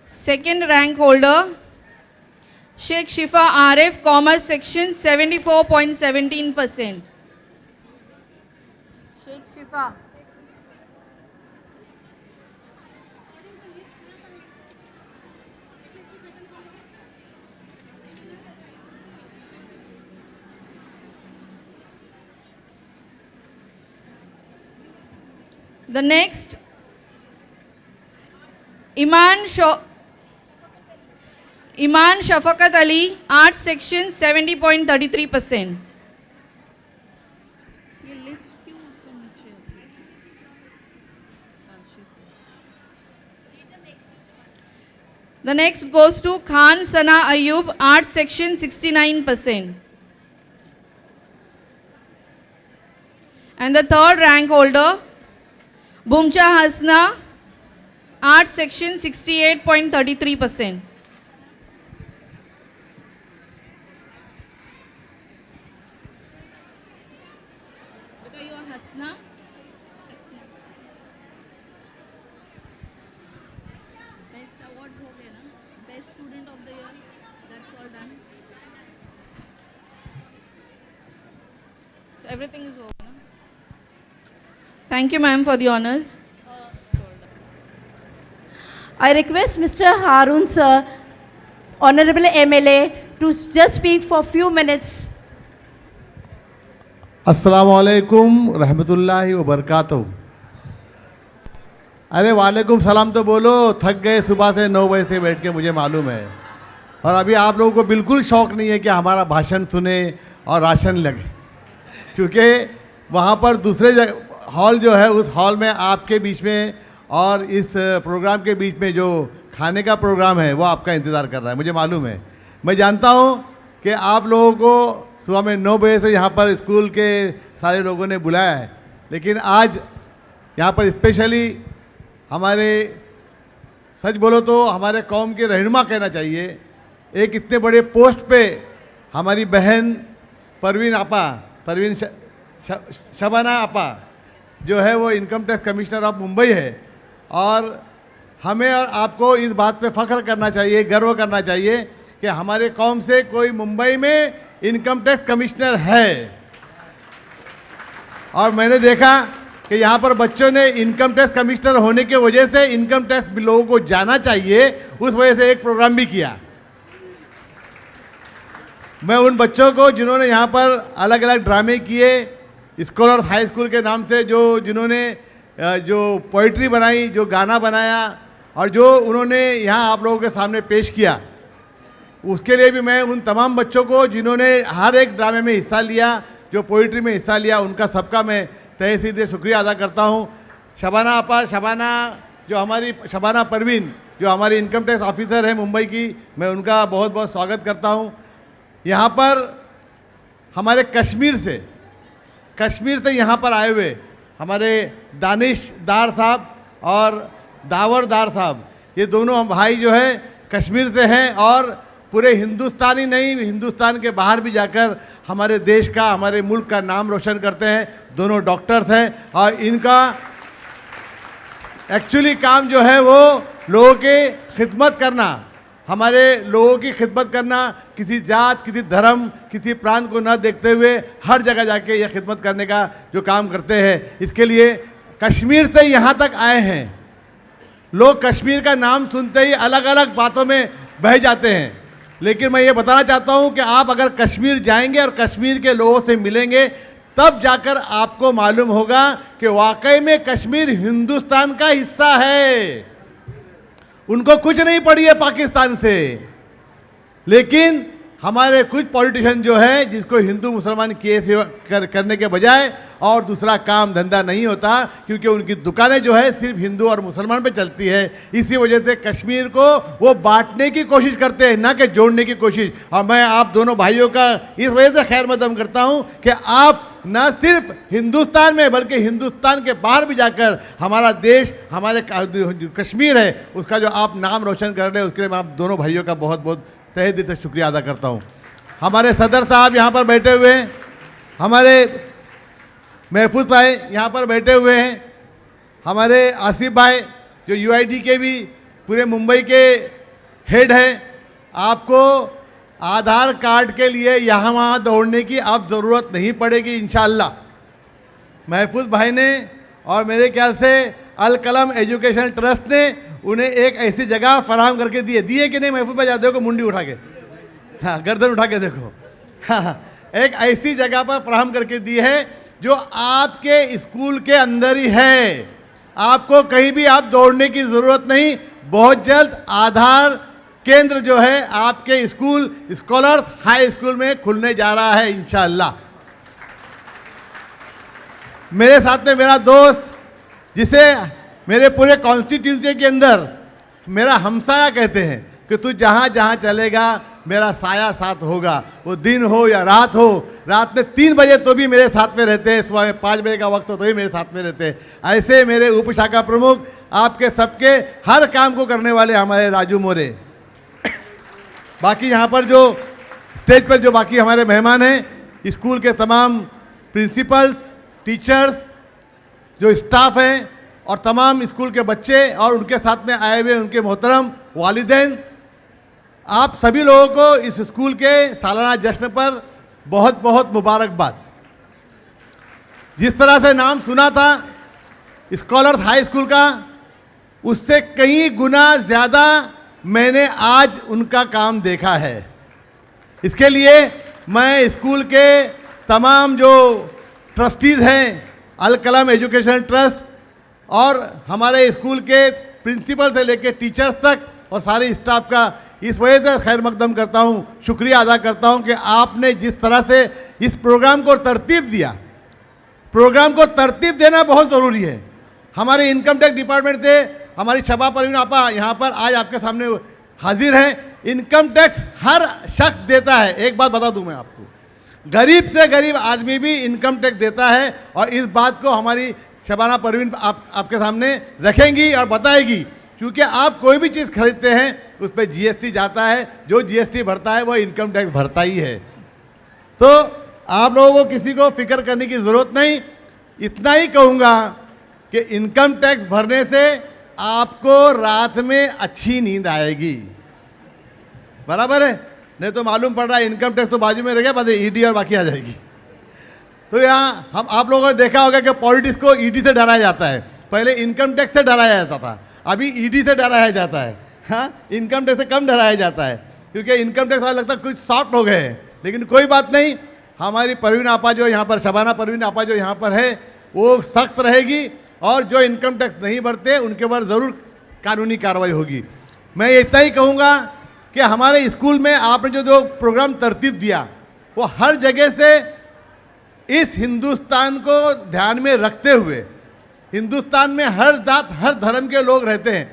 Second rank holder, Sheikh Shifa Arif, Commerce section, 74.17%. Sheikh Shifa. The next, Iman Shafakat Ali, Arts section, 70.33%. The next goes to Khan Sana Ayub, Arts section, 69%. And the third rank holder, Bumcha Hasna, Arts section, 68.33%. Best awards हो गए ना, best student of the year, that's all done. So everything is over. No? Thank you, ma'am, for the honors. I request Mr. Harun sir, Honorable MLA, to just speak for a few minutes. अस्सलामुअलैकुम रहमतुल्लाहि व बरकातहू। अरे वालेकुम सलाम तो बोलो, थक गए सुबह से 9 बजे से बैठ के, मुझे मालूम है। और अभी आप लोगों को बिल्कुल शौक़ नहीं है कि हमारा भाषण सुने और राशन लगे, क्योंकि वहाँ पर दूसरे हॉल जो है, उस हॉल में आपके बीच में और इस प्रोग्राम के बीच में जो खाने का प्रोग्राम है वो आपका इंतज़ार कर रहा है, मुझे मालूम है। मैं जानता हूँ कि आप लोगों को सुबह में 9 बजे से यहाँ पर स्कूल के सारे लोगों ने बुलाया है, लेकिन आज यहाँ पर स्पेशली हमारे, सच बोलो तो हमारे कौम के रहनुमा कहना चाहिए, एक इतने बड़े पोस्ट पे हमारी बहन परवीन शबाना आपा जो है वो income tax commissioner of Mumbai है। और हमें और आपको इस बात पे फ़ख्र करना चाहिए, गर्व करना चाहिए कि हमारे कौम से कोई मुंबई में इनकम टैक्स कमिश्नर है। और मैंने देखा कि यहाँ पर बच्चों ने इनकम टैक्स कमिश्नर होने के वजह से इनकम टैक्स लोगों को जाना चाहिए, उस वजह से एक प्रोग्राम भी किया। मैं उन बच्चों को जिन्होंने यहाँ पर अलग अलग ड्रामे किए, स्कॉलर्स हाई स्कूल के नाम से, जिन्होंने जो पोइट्री बनाई, जो गाना बनाया और जो उन्होंने यहाँ आप लोगों के सामने पेश किया, उसके लिए भी मैं उन तमाम बच्चों को जिन्होंने हर एक ड्रामे में हिस्सा लिया, जो पोइट्री में हिस्सा लिया, उनका सबका मैं तहे दिल से शुक्रिया अदा करता हूँ। शबाना आपा, शबाना परवीन जो हमारी इनकम टैक्स ऑफिसर है मुंबई की, मैं उनका बहुत बहुत स्वागत करता हूँ। यहाँ पर हमारे कश्मीर से यहाँ पर आए हुए हमारे दानिश दार साहब और दावर दार साहब, ये दोनों भाई जो है कश्मीर से हैं और पूरे हिंदुस्तान ही नहीं, हिंदुस्तान के बाहर भी जाकर हमारे देश का, हमारे मुल्क का नाम रोशन करते हैं। दोनों डॉक्टर्स हैं और इनका एक्चुअली काम जो है वो लोगों के खिदमत करना, हमारे लोगों की खिदमत करना, किसी जात, किसी धर्म, किसी प्रांत को न देखते हुए हर जगह जाके ये खिदमत करने का जो काम करते हैं। इसके लिए कश्मीर से यहाँ तक आए हैं। लोग कश्मीर का नाम सुनते ही अलग अलग बातों में बह जाते हैं, लेकिन मैं ये बताना चाहता हूँ कि आप अगर कश्मीर जाएंगे और कश्मीर के लोगों से मिलेंगे तब जाकर आपको मालूम होगा कि वाकई में कश्मीर हिंदुस्तान का हिस्सा है। उनको कुछ नहीं पड़ी है पाकिस्तान से, लेकिन हमारे कुछ पॉलिटिशियन जो है जिसको हिंदू मुसलमान केस करने के बजाय और दूसरा काम धंधा नहीं होता, क्योंकि उनकी दुकानें जो है सिर्फ हिंदू और मुसलमान पे चलती है। इसी वजह से कश्मीर को वो बांटने की कोशिश करते हैं, ना कि जोड़ने की कोशिश। और मैं आप दोनों भाइयों का इस वजह से खैर मकदम करता हूँ कि आप न सिर्फ हिंदुस्तान में बल्कि हिंदुस्तान के बाहर भी जाकर हमारा देश, हमारे कश्मीर है, उसका जो आप नाम रोशन कर रहे हैं, उसके लिए मैं आप दोनों भाइयों का बहुत बहुत तहे दिल से शुक्रिया अदा करता हूँ। हमारे सदर साहब यहाँ पर बैठे हुए हैं, हमारे महफूज भाई यहाँ पर बैठे हुए हैं, हमारे आसिफ भाई जो यूआईडी के भी पूरे मुंबई के हेड हैं। आपको आधार कार्ड के लिए यहाँ वहाँ दौड़ने की अब ज़रूरत नहीं पड़ेगी इंशाअल्लाह। महफूज भाई ने और मेरे ख्याल से अल कलम एजुकेशन ट्रस्ट ने उन्हें एक ऐसी जगह फराहम करके दिए कि नहीं महफूज भाई? जा देखो मुंडी उठा के, हाँ गर्दन उठा के देखो, हाँ एक ऐसी जगह पर फराहम करके दी है जो आपके स्कूल के अंदर ही है। आपको कहीं भी आप दौड़ने की ज़रूरत नहीं। बहुत जल्द आधार केंद्र जो है आपके स्कूल स्कॉलर्स हाई स्कूल में खुलने जा रहा है इंशाअल्लाह। मेरे साथ में मेरा दोस्त, जिसे मेरे पूरे कॉन्स्टिट्यूंसी के अंदर मेरा हमसाया कहते हैं कि तू जहाँ जहाँ चलेगा मेरा साया साथ होगा, वो दिन हो या रात हो। रात में 3 बजे तो भी मेरे साथ में रहते हैं, सुबह में 5 बजे का वक्त हो तो भी मेरे साथ में रहते हैं। ऐसे मेरे उप शाखा प्रमुख, आपके सबके हर काम को करने वाले हमारे राजू मोरे। बाकी यहाँ पर जो स्टेज पर जो बाकी हमारे मेहमान हैं, स्कूल के तमाम प्रिंसिपल्स, टीचर्स, जो स्टाफ हैं और तमाम स्कूल के बच्चे और उनके साथ में आए हुए उनके मोहतरम वालिदैन, आप सभी लोगों को इस स्कूल के सालाना जश्न पर बहुत बहुत मुबारकबाद। जिस तरह से नाम सुना था स्कॉलर्स हाई स्कूल का, उससे कई गुना ज़्यादा मैंने आज उनका काम देखा है। इसके लिए मैं स्कूल के तमाम जो ट्रस्टीज़ हैं, अल कलम एजुकेशन ट्रस्ट और हमारे स्कूल के प्रिंसिपल से लेकर टीचर्स तक और सारे स्टाफ का इस वजह से खैर मकदम करता हूँ, शुक्रिया अदा करता हूँ कि आपने जिस तरह से इस प्रोग्राम को तरतीब दिया। प्रोग्राम को तरतीब देना बहुत ज़रूरी है। हमारे इनकम टैक्स डिपार्टमेंट से हमारी शबा परवीन आपा यहाँ पर आज आपके सामने हाजिर हैं। इनकम टैक्स हर शख्स देता है। एक बात बता दूँ मैं आपको, गरीब से गरीब आदमी भी इनकम टैक्स देता है और इस बात को हमारी शबाना परवीन आपके सामने रखेंगी और बताएगी, क्योंकि आप कोई भी चीज़ खरीदते हैं उस पर जीएसटी जाता है। जो जीएसटी भरता है वो इनकम टैक्स भरता ही है। तो आप लोगों को किसी को फिक्र करने की ज़रूरत नहीं। इतना ही कहूँगा कि इनकम टैक्स भरने से आपको रात में अच्छी नींद आएगी, बराबर है? नहीं तो मालूम पड़ रहा है इनकम टैक्स तो बाजू में रह गया, बाद ईडी और बाकी आ जाएगी। तो यहाँ हम आप लोगों ने देखा होगा कि पॉलिटिक्स को ईडी से डराया जाता है। पहले इनकम टैक्स से डराया जाता था, अभी ईडी से डराया जाता है। हाँ, इनकम टैक्स से कम डराया जाता है, क्योंकि इनकम टैक्स वाला लगता है कुछ सॉफ्ट हो गए हैं। लेकिन कोई बात नहीं, हमारी परवीन आपा जो यहाँ पर, शबाना परवीन आपा जो यहाँ पर है, वो सख्त रहेगी और जो इनकम टैक्स नहीं भरते उनके ऊपर ज़रूर कानूनी कार्रवाई होगी। मैं इतना ही कहूँगा कि हमारे स्कूल में आपने जो प्रोग्राम तरतीब दिया, वो हर जगह से इस हिंदुस्तान को ध्यान में रखते हुए, हिंदुस्तान में हर जात हर धर्म के लोग रहते हैं,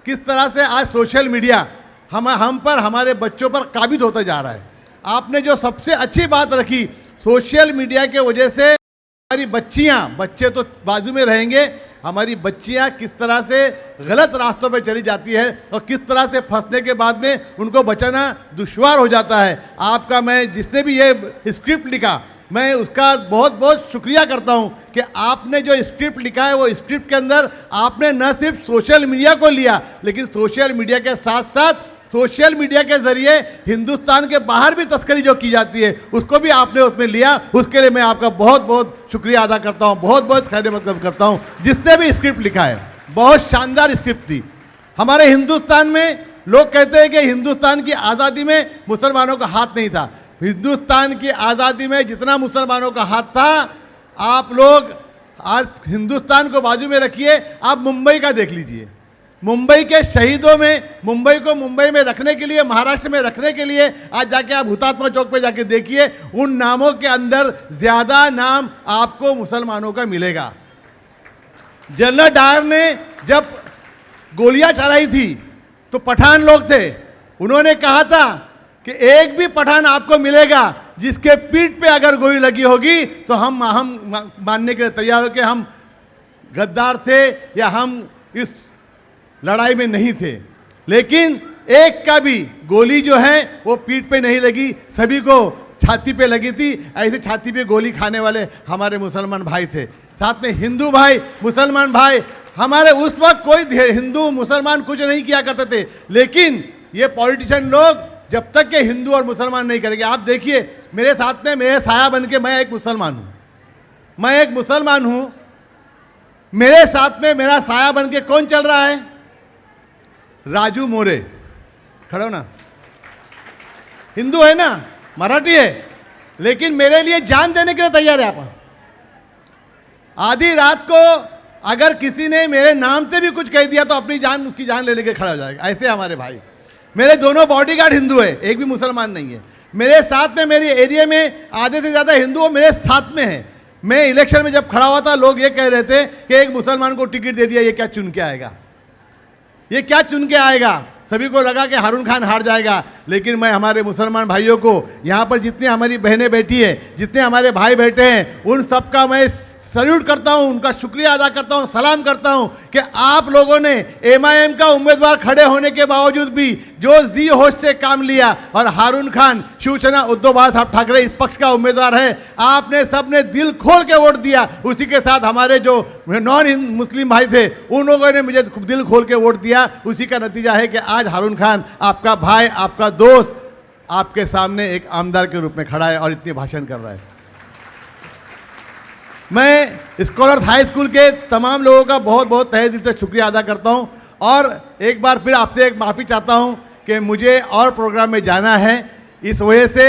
किस तरह से आज सोशल मीडिया हम पर, हमारे बच्चों पर काबिज होता जा रहा है। आपने जो सबसे अच्छी बात रखी, सोशल मीडिया के वजह से हमारी बच्चियाँ, बच्चे तो बाजू में रहेंगे, हमारी बच्चियाँ किस तरह से गलत रास्तों पर चली जाती है और किस तरह से फंसने के बाद में उनको बचाना दुश्वार हो जाता है। आपका, मैं जिसने भी ये स्क्रिप्ट लिखा, मैं उसका बहुत बहुत शुक्रिया करता हूं कि आपने जो स्क्रिप्ट लिखा है, वो स्क्रिप्ट के अंदर आपने न सिर्फ सोशल मीडिया को लिया, लेकिन सोशल मीडिया के साथ साथ सोशल मीडिया के जरिए हिंदुस्तान के बाहर भी तस्करी जो की जाती है उसको भी आपने उसमें लिया। उसके लिए मैं आपका बहुत बहुत शुक्रिया अदा करता हूं, बहुत बहुत खैर मकदम करता हूं। जिसने भी स्क्रिप्ट लिखा है, बहुत शानदार स्क्रिप्ट थी। हमारे हिंदुस्तान में लोग कहते हैं कि हिंदुस्तान की आज़ादी में मुसलमानों का हाथ नहीं था। हिंदुस्तान की आज़ादी में जितना मुसलमानों का हाथ था, आप लोग आज हिंदुस्तान को बाजू में रखिए, आप मुंबई का देख लीजिए। मुंबई के शहीदों में, मुंबई को मुंबई में रखने के लिए, महाराष्ट्र में रखने के लिए आज जाके आप हुतात्मा चौक पे जाके देखिए, उन नामों के अंदर ज़्यादा नाम आपको मुसलमानों का मिलेगा। जनरल डायर ने जब गोलियां चलाई थी तो पठान लोग थे, उन्होंने कहा था कि एक भी पठान आपको मिलेगा जिसके पीठ पे अगर गोली लगी होगी तो हम मानने के लिए तैयार हो कि हम गद्दार थे या हम इस लड़ाई में नहीं थे। लेकिन एक का भी गोली जो है वो पीठ पे नहीं लगी, सभी को छाती पे लगी थी। ऐसे छाती पे गोली खाने वाले हमारे मुसलमान भाई थे, साथ में हिंदू भाई, मुसलमान भाई। हमारे उस वक्त कोई हिंदू मुसलमान कुछ नहीं किया करते थे, लेकिन ये पॉलिटिशियन लोग जब तक के हिंदू और मुसलमान नहीं करेंगे, आप देखिए मेरे साथ में मेरे साया बन के, मैं एक मुसलमान हूँ, मैं एक मुसलमान हूँ, मेरे साथ में मेरा साया बन के कौन चल रहा है? राजू मोरे, खड़ो ना, हिंदू है ना, मराठी है, लेकिन मेरे लिए जान देने के लिए तैयार है। आप आधी रात को अगर किसी ने मेरे नाम से भी कुछ कह दिया तो अपनी जान, उसकी जान ले लेके खड़ा हो जाएगा। ऐसे हमारे भाई, मेरे दोनों बॉडीगार्ड हिंदू है, एक भी मुसलमान नहीं है। मेरे साथ में, मेरी एरिया में आधे से ज़्यादा हिंदू मेरे साथ में है। मैं इलेक्शन में जब खड़ा हुआ था, लोग ये कह रहे थे कि एक मुसलमान को टिकट दे दिया, ये क्या चुन के आएगा, ये क्या चुन के आएगा। सभी को लगा कि हारून खान हार जाएगा, लेकिन मैं हमारे मुसलमान भाइयों को, यहाँ पर जितनी हमारी बहनें बैठी हैं, जितने हमारे भाई बैठे हैं, उन सबका मैं सल्यूट करता हूं, उनका शुक्रिया अदा करता हूं, सलाम करता हूं कि आप लोगों ने एमआईएम का उम्मीदवार खड़े होने के बावजूद भी जो जी होश से काम लिया, और हारून खान शिवसेना उद्धव बाळासाहेब ठाकरे इस पक्ष का उम्मीदवार है, आपने सबने दिल खोल के वोट दिया। उसी के साथ हमारे जो नॉन मुस्लिम भाई थे, उन लोगों ने मुझे दिल खोल के वोट दिया। उसी का नतीजा है कि आज हारून खान आपका भाई, आपका दोस्त, आपके सामने एक आमदार के रूप में खड़ा है और इतनी भाषण कर रहा है। मैं स्कॉलर्स हाई स्कूल के तमाम लोगों का बहुत बहुत तहे दिल से शुक्रिया अदा करता हूं, और एक बार फिर आपसे एक माफ़ी चाहता हूं कि मुझे और प्रोग्राम में जाना है। इस वजह से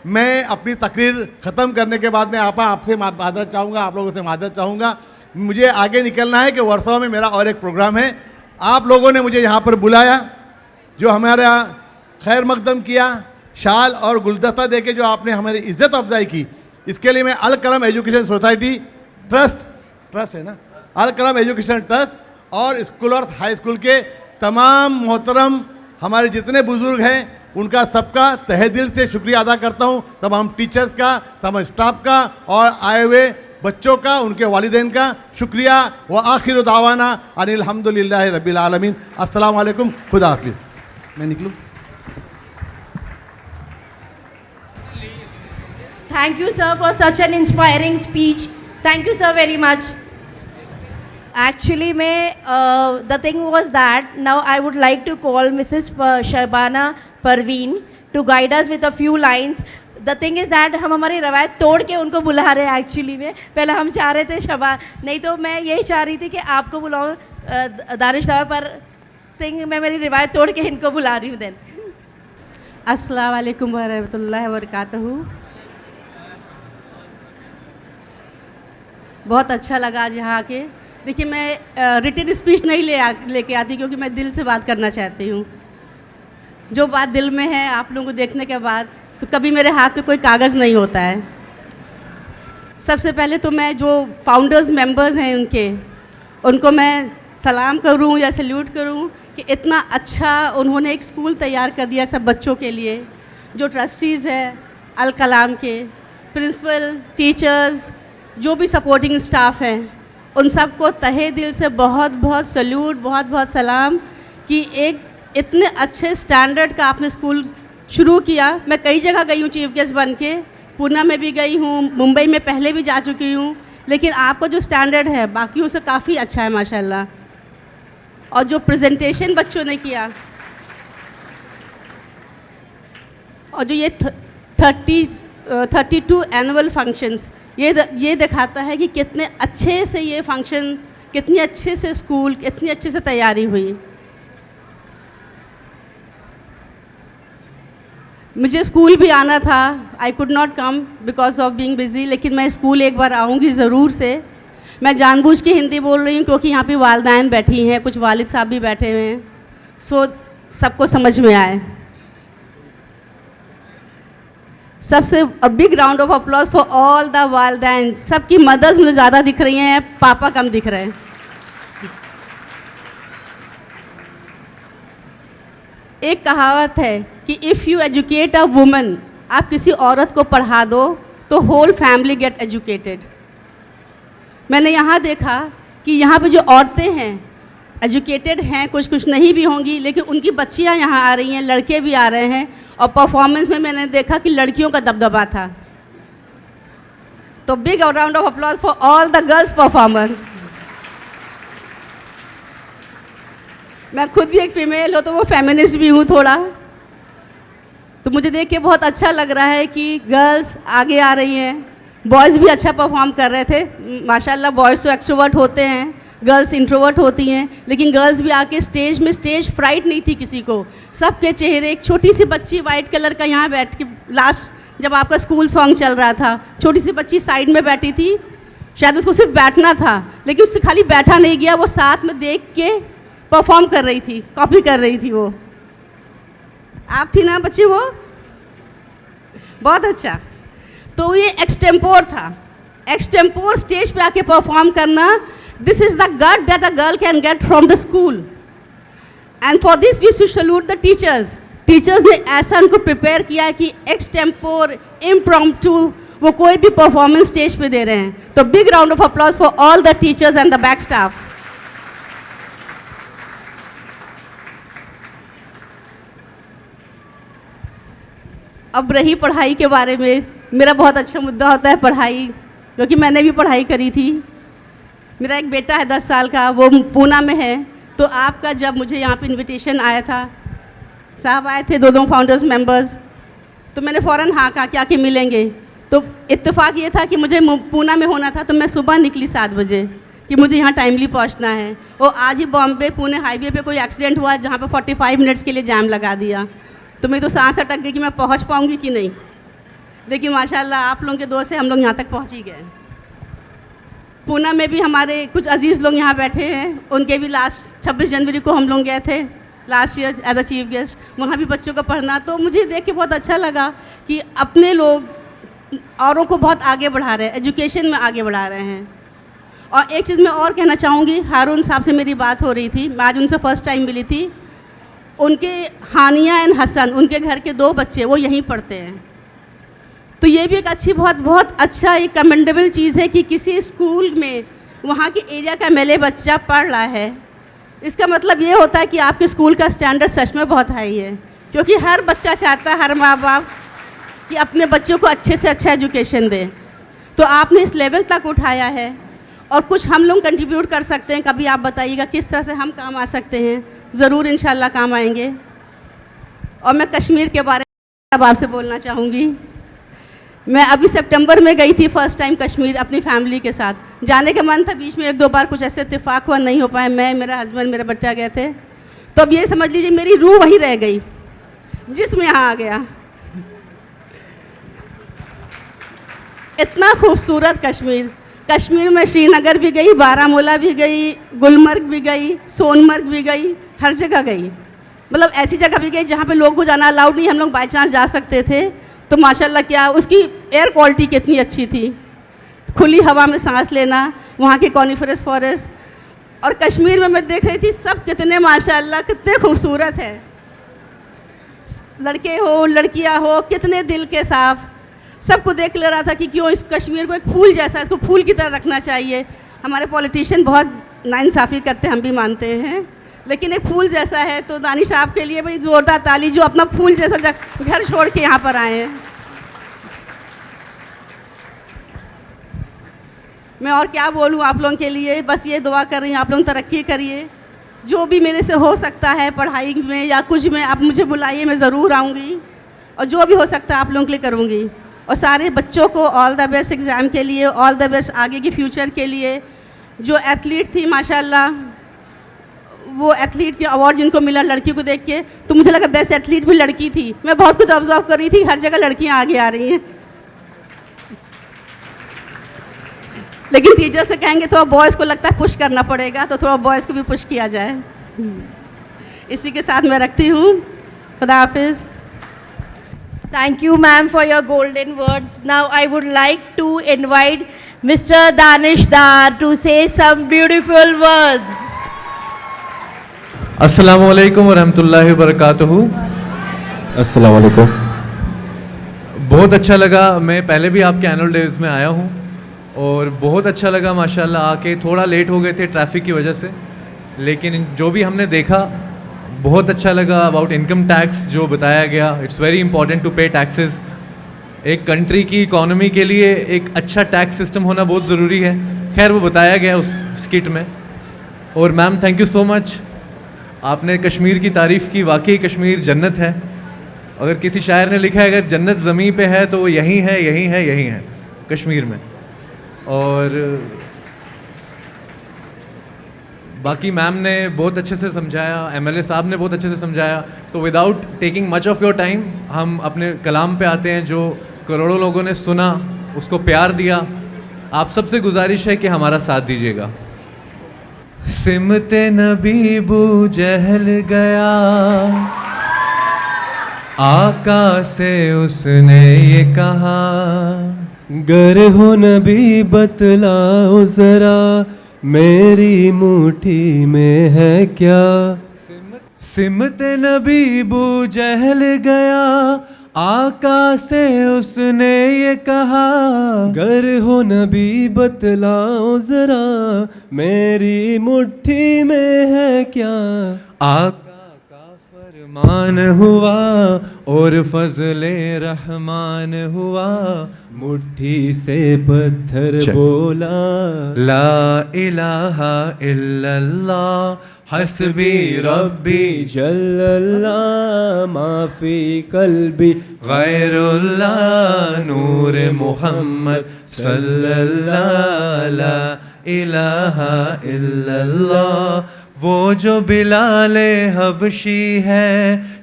मैं अपनी तकरीर ख़त्म करने के बाद में आपसे माजरत चाहूँगा, आप लोगों से माजरत चाहूँगा। मुझे आगे निकलना है कि वर्सोवा में मेरा और एक प्रोग्राम है। आप लोगों ने मुझे यहाँ पर बुलाया, जो हमारा खैर मकदम किया, शाल और गुलदस्ता दे के जो आपने हमारी इज़्ज़त अफजाई की, इसके लिए मैं अल कलम एजुकेशन सोसाइटी ट्रस्ट है ना, अल कलम एजुकेशन ट्रस्ट और स्कॉलर्स हाई स्कूल के तमाम मोहतरम हमारे जितने बुजुर्ग हैं, उनका सबका तहे दिल से शुक्रिया अदा करता हूँ। तमाम टीचर्स का, तमाम स्टाफ का और आए हुए बच्चों का, उनके वालिदैन का शुक्रिया। व आखिर दावाना अनिल हम्दुलिल्लाहि रब्बिल आलमीन। अस्सलाम वालेकुम, खुदा हाफिज़। मैं निकलूँ? Thank you, sir, for such an inspiring speech. Thank you, sir, very much. Actually, the thing was that now I would like to call Mrs. Shabana Parveen to guide us with a few lines. The thing is that हम हमारी रवायत तोड़ के उनको बुला रहे हैं। Actually में पहले हम चाह रहे थे नहीं तो मैं यही चाह रही थी कि आपको बुलाऊं दानिश साहब, पर मैं मेरी रिवायत तोड़ के इनको बुला रही हूँ। देन अस्सलाम वालेकुम व रहमतुल्लाहि व बरकातहू। बहुत अच्छा लगा आज यहाँ आके। देखिए, मैं रिटन स्पीच नहीं लेके आती, क्योंकि मैं दिल से बात करना चाहती हूँ। जो बात दिल में है, आप लोगों को देखने के बाद तो कभी मेरे हाथ में कोई कागज़ नहीं होता है। सबसे पहले तो मैं जो फाउंडर्स मेंबर्स हैं उनको मैं सलाम करूँ या सल्यूट करूँ कि इतना अच्छा उन्होंने एक स्कूल तैयार कर दिया सब बच्चों के लिए। जो ट्रस्टीज़ हैं अल कलाम के, प्रिंसिपल, टीचर्स, जो भी सपोर्टिंग स्टाफ हैं, उन सबको तहे दिल से बहुत बहुत सल्यूट, बहुत बहुत सलाम कि एक इतने अच्छे स्टैंडर्ड का आपने स्कूल शुरू किया। मैं कई जगह गई हूँ चीफ गेस्ट बन के, पूना में भी गई हूँ, मुंबई में पहले भी जा चुकी हूँ, लेकिन आपका जो स्टैंडर्ड है बाकियों से काफ़ी अच्छा है माशाल्लाह। और जो प्रेजेंटेशन बच्चों ने किया, और जो ये 32 एनुअल फंक्शंस, ये दिखाता है कि कितने अच्छे से ये फंक्शन, कितनी अच्छे से स्कूल, कितनी अच्छे से तैयारी हुई। मुझे स्कूल भी आना था, I could not come because of being busy, लेकिन मैं स्कूल एक बार आऊँगी ज़रूर से। मैं जानबूझ के हिंदी बोल रही हूँ क्योंकि यहाँ पे वालिदैन बैठी हैं, कुछ वालिद साहब भी बैठे हुए हैं, सो सबको समझ में आए। सबसे a big round of applause for all the वालिदैन। सबकी मदर्स मुझे ज़्यादा दिख रही हैं, पापा कम दिख रहे हैं। एक कहावत है कि if you educate a woman, आप किसी औरत को पढ़ा दो तो होल फैमिली गेट एजुकेटेड। मैंने यहाँ देखा कि यहाँ पे जो औरतें हैं एजुकेटेड हैं, कुछ कुछ नहीं भी होंगी, लेकिन उनकी बच्चियाँ यहाँ आ रही हैं, लड़के भी आ रहे हैं, और परफॉर्मेंस में मैंने देखा कि लड़कियों का दबदबा था। तो big round of applause for all the girls performer. मैं खुद भी एक फ़ीमेल हूँ तो वो फेमिनिस्ट भी हूँ थोड़ा, तो मुझे देख के बहुत अच्छा लग रहा है कि गर्ल्स आगे आ रही हैं। बॉयज़ भी अच्छा परफॉर्म कर रहे थे, माशाल्लाह। बॉयज़ तो एक्सट्रोवर्ट होते हैं, गर्ल्स इंट्रोवर्ट होती हैं, लेकिन गर्ल्स भी आके स्टेज में, स्टेज फ्राइट नहीं थी किसी को। सबके चेहरे, एक छोटी सी बच्ची वाइट कलर का यहाँ बैठ के, लास्ट जब आपका स्कूल सॉन्ग चल रहा था, छोटी सी बच्ची साइड में बैठी थी, शायद उसको सिर्फ बैठना था, लेकिन उससे खाली बैठा नहीं गया, वो साथ में देख के परफॉर्म कर रही थी, कॉपी कर रही थी। वो आप थी ना बच्ची, वो बहुत अच्छा। तो ये एक्सटेम्पोर था, एक्सटेम्पोर स्टेज पे आके परफॉर्म करना, this is the gut that a girl can get from the school, and for this we should salute the teachers. Teachers ने ऐसा उनको प्रिपेयर किया है कि एक्सटेम्पोर, इम्प्रॉम्प्टू, वो कोई भी परफॉर्मेंस स्टेज पे दे रहे हैं। तो big round of applause for all the teachers and the back staff. अब रही पढ़ाई के बारे में, मेरा बहुत अच्छा मुद्दा होता है पढ़ाई, क्योंकि मैंने भी पढ़ाई करी थी। मेरा एक बेटा है 10 साल का, वो पूना में है। तो आपका जब मुझे यहाँ पे इनविटेशन आया था, साहब आए थे, दो फाउंडर्स मेंबर्स, तो मैंने फ़ौरन हाँ कहा कि आके मिलेंगे। तो इत्तेफाक ये था कि मुझे पूना में होना था, तो मैं सुबह निकली 7 बजे कि मुझे यहाँ टाइमली पहुँचना है। और आज ही बॉम्बे पुणे हाईवे पे कोई एक्सीडेंट हुआ जहाँ पे 45 मिनट्स के लिए जाम लगा दिया, तो मेरी तो सांस अटक गई कि मैं पहुँच पाऊँगी कि नहीं। देखिए माशाल्लाह आप लोगों के दुआ से हम लोग यहाँ तक पहुँच ही गए। पूना में भी हमारे कुछ अजीज़ लोग यहाँ बैठे हैं, उनके भी लास्ट 26 जनवरी को हम लोग गए थे last year as a chief guest, वहाँ भी बच्चों को पढ़ना। तो मुझे देख के बहुत अच्छा लगा कि अपने लोग औरों को बहुत आगे बढ़ा रहे हैं, एजुकेशन में आगे बढ़ा रहे हैं। और एक चीज़ मैं और कहना चाहूँगी, हारून साहब से मेरी बात हो रही थी, मैं आज उनसे फ़र्स्ट टाइम मिली थी। उनके हानिया एंड हसन, उनके घर के 2 बच्चे, वो यहीं पढ़ते हैं। तो ये भी एक अच्छी, बहुत अच्छा, एक कमेंडेबल चीज़ है कि किसी स्कूल में वहाँ के एरिया का मेले बच्चा पढ़ रहा है। इसका मतलब ये होता है कि आपके स्कूल का स्टैंडर्ड सच में बहुत हाई है, क्योंकि हर बच्चा चाहता है, हर माँ बाप, कि अपने बच्चों को अच्छे से अच्छा एजुकेशन दें। तो आपने इस लेवल तक उठाया है, और कुछ हम लोग कंट्रीब्यूट कर सकते हैं। कभी आप बताइएगा किस तरह से हम काम आ सकते हैं, ज़रूर इंशाल्लाह काम आएंगे। और मैं कश्मीर के बारे में अब आपसे बोलना चाहूँगी। मैं अभी सितंबर में गई थी फर्स्ट टाइम कश्मीर अपनी फैमिली के साथ। जाने का मन था, बीच में 1-2 बार कुछ ऐसे इत्तेफाक हुआ, नहीं हो पाया। मैं, मेरा हस्बैंड, मेरा बच्चा गए थे। तो अब ये समझ लीजिए मेरी रूह वहीं रह गई, जिस्म यहाँ आ गया। इतना खूबसूरत कश्मीर। कश्मीर में श्रीनगर भी गई, बारामूला भी गई, गुलमर्ग भी गई, सोनमर्ग भी गई, हर जगह गई। मतलब ऐसी जगह भी गई जहाँ पे लोगों को जाना अलाउड नहीं, हम लोग बाई चांस जा सकते थे। तो माशाल्लाह क्या उसकी एयर क्वालिटी कितनी अच्छी थी, खुली हवा में सांस लेना, वहाँ के कॉनिफरस फॉरेस्ट। और कश्मीर में मैं देख रही थी सब कितने माशाल्लाह कितने खूबसूरत हैं, लड़के हो लड़कियाँ हो, कितने दिल के साफ। सबको देख ले रहा था कि क्यों इस कश्मीर को एक फूल जैसा, इसको फूल की तरह रखना चाहिए। हमारे पॉलिटिशियन बहुत नाइंसाफ़ी करते हैं, हम भी मानते हैं, लेकिन एक फूल जैसा है। तो दानिश साहब के लिए भाई ज़ोरदार ताली, जो अपना फूल जैसा घर छोड़ के यहाँ पर आए हैं। मैं और क्या बोलूँ आप लोगों के लिए, बस ये दुआ कर रही हूँ आप लोग तरक्की करिए। जो भी मेरे से हो सकता है पढ़ाई में या कुछ में, आप मुझे बुलाइए, मैं ज़रूर आऊँगी, और जो भी हो सकता है आप लोगों के लिए करूँगी। और सारे बच्चों को ऑल द बेस्ट एग्ज़ाम के लिए, ऑल द बेस्ट आगे की फ्यूचर के लिए। जो एथलीट थी माशाल्लाह वो एथलीट के अवार्ड जिनको मिला लड़कियों को देख के, तो मुझे लगा बेस्ट एथलीट भी लड़की थी। मैं बहुत कुछ ऑब्जर्व कर रही थी, हर जगह लड़कियां आगे आ रही हैं। लेकिन टीचर से कहेंगे थोड़ा बॉयज़ को लगता है पुश करना पड़ेगा, तो थोड़ा बॉयज़ को भी पुश किया जाए। इसी के साथ मैं रखती हूँ। खुदा हाफिज़। Thank you, ma'am, for your golden words. Now, I would like to invite Mr. Danish Dar to say some beautiful words. अस्सलामु अलैकुम व रहमतुल्लाहि व बरकातुहू। अस्सलामु अलैकुम। बहुत अच्छा लगा, मैं पहले भी आपके एनुअल डेज में आया हूँ और बहुत अच्छा लगा माशाल्लाह आके। थोड़ा लेट हो गए थे ट्रैफिक की वजह से, लेकिन जो भी हमने देखा बहुत अच्छा लगा। अबाउट इनकम टैक्स जो बताया गया, इट्स वेरी इंपॉर्टेंट टू पे टैक्सेस। एक कंट्री की इकोनॉमी के लिए एक अच्छा टैक्स सिस्टम होना बहुत ज़रूरी है। खैर वो बताया गया उस स्किट में। और ma'am thank you so much, आपने कश्मीर की तारीफ़ की। वाकई कश्मीर जन्नत है। अगर किसी शायर ने लिखा है अगर जन्नत ज़मीं पे है तो वो यहीं है, यहीं है, यहीं है कश्मीर में। और बाकी मैम ने बहुत अच्छे से समझाया, एमएलए साहब ने बहुत अच्छे से समझाया। तो without taking much of your time हम अपने कलाम पे आते हैं, जो करोड़ों लोगों ने सुना, उसको प्यार दिया। आप सबसे गुजारिश है कि हमारा साथ दीजिएगा। सिमते नबी बू जहल गया, आका से उसने ये कहा, गर हो नबी बतलाओ जरा, मेरी मुट्ठी में है क्या। सिमत नबी बू जहल गया, आका से उसने ये कहा, गर हो नबी बतलाओ जरा, मेरी मुट्ठी में है क्या। आका का फरमान हुआ और फजले रहमान हुआ, मुट्ठी से पत्थर बोला, ला इलाहा इल्लल्लाह हस्बी रब्बी जल्लल्लाह, माफी कल्बी गैरुल्लाह, नूर मोहम्मद सल्लल्लाह, ला इलाहा इल्लल्लाह। वो जो बिलाले हबशी है,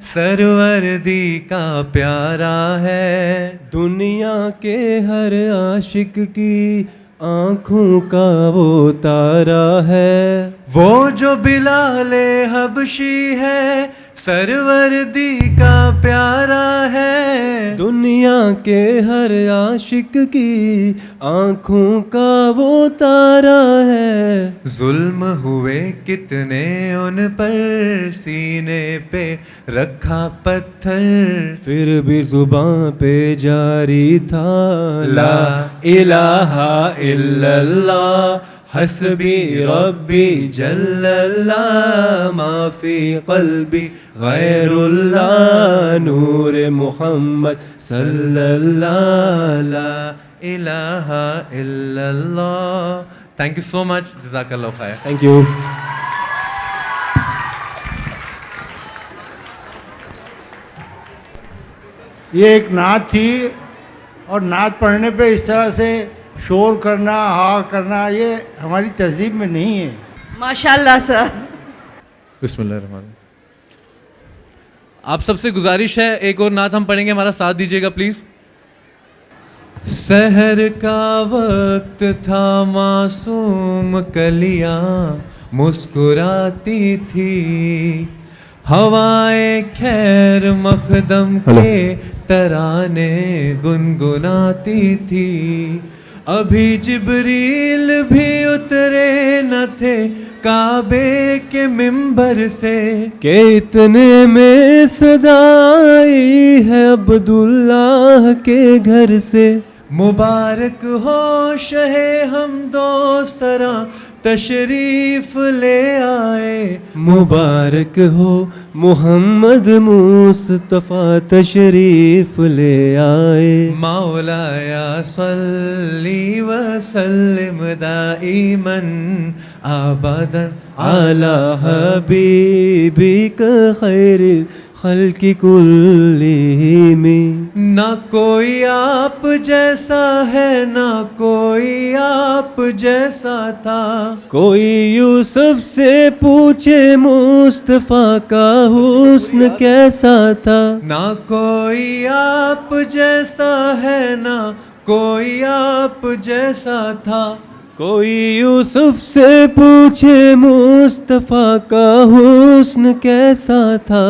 सरवर्दी का प्यारा है, दुनिया के हर आशिक की आँखों का वो तारा है। वो जो बिलाले हबशी है, सरवर्दी का प्यारा है, दुनिया के हर आशिक की आँखों का वो तारा है। जुल्म हुए कितने उन पर, सीने पे रखा पत्थर, फिर भी जुबां पे जारी था, ला इलाहा इल्लल्लाह हस्बी रब्बी जल्लल्लाह, माफी कल्बी गैरुल्लाह, नूर मोहम्मद सल्लल्लाह, ला इलाहा इल्लल्लाह। थैंक यू सो मच, जज़ाकल्लाह खैर। Thank you. ये एक नात थी और नात पढ़ने पे इस तरह से शोर करना, हा करना, ये हमारी तहजीब में नहीं है। माशाल्लाह सर। बिस्मिल्लाहिर्रहमानिर्रहीम। आप सबसे गुजारिश है, एक और नात हम पढ़ेंगे, हमारा साथ दीजिएगा प्लीज। सहर का वक्त था, मासूम कलियां मुस्कुराती थी, हवाएं खैर मखदम के तराने गुनगुनाती थी, अभी जिब्रील भी उतरे न थे काबे के मिंबर से, के इतने में सदा आई है अब्दुल्लाह के घर से। मुबारक हो शहे हम दो सरा तशरीफ ले आए, मुबारक हो मोहम्मद मुस्तफ़ा तशरीफ ले आए। मौलाया सल्ली व सल्लिम दाइमन अबदन अला हबीबिक खैरिल खल्क़ि कुल्लिहिम। ना कोई आप जैसा है, ना कोई आप जैसा था। कोई यूसुफ से पूछे मुस्तफ़ा का हुस्न कैसा था। ना कोई आप जैसा है, ना कोई आप जैसा था। कोई यूसुफ से पूछे मुस्तफ़ा का हुस्न कैसा था।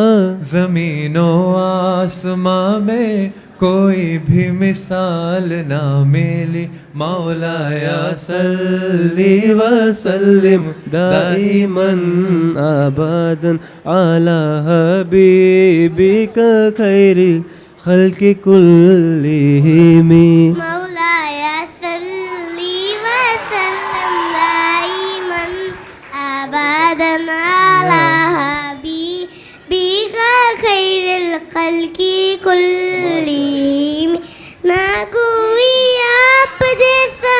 ज़मीनो आसमां में कोई भी मिसाल ना मिली। मौलाया सल्ली व सल्लिम दाइमन अबदन अला हबीबिका खैरिल खल्क़ि कुल्लिहिम। मौलाया सल्ली व सल्लिम दाइमन अबदन अला हबीबिका खैरिल खल्क़ि कुल्लिहिम। ना कोई आप जैसा,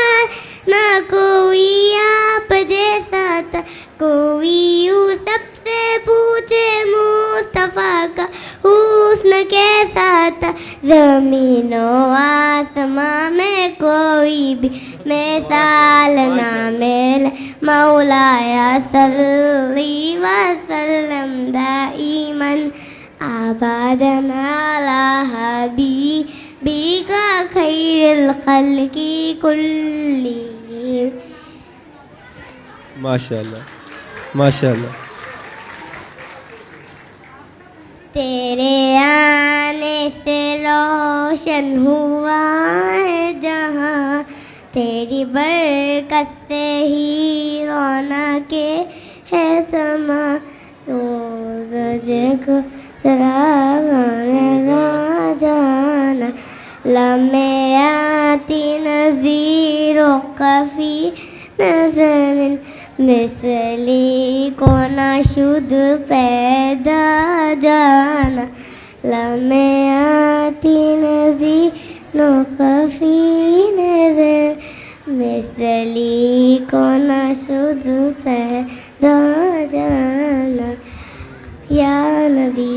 ना कोई आप जैसा था। कोई यूसुफ से पूछे मुस्तफ़ा का हुस्न कैसा था। ज़मीनो आसमां में कोई भी मिसाल ना मिले। मौलाया सल्ली व सल्लम दाइमन अबदन अला हबीबिका खैरिल खल्क़ि कुल्लिहिम। माशाअल्लाह माशाअल्लाह। तेरे आने से रोशन हुआ है जहाँ। तेरी बरकत से ही रौनके है समा। तो को सलाम जाना। लम्हे आती नज़ीरो कफ़ी नज़रिन। मिसली को नाशुद पैदा जाना। लम्हे आती नज़ीरो कफ़ी नज़र। मिसली को नाशुद पैदा जाना। या नबी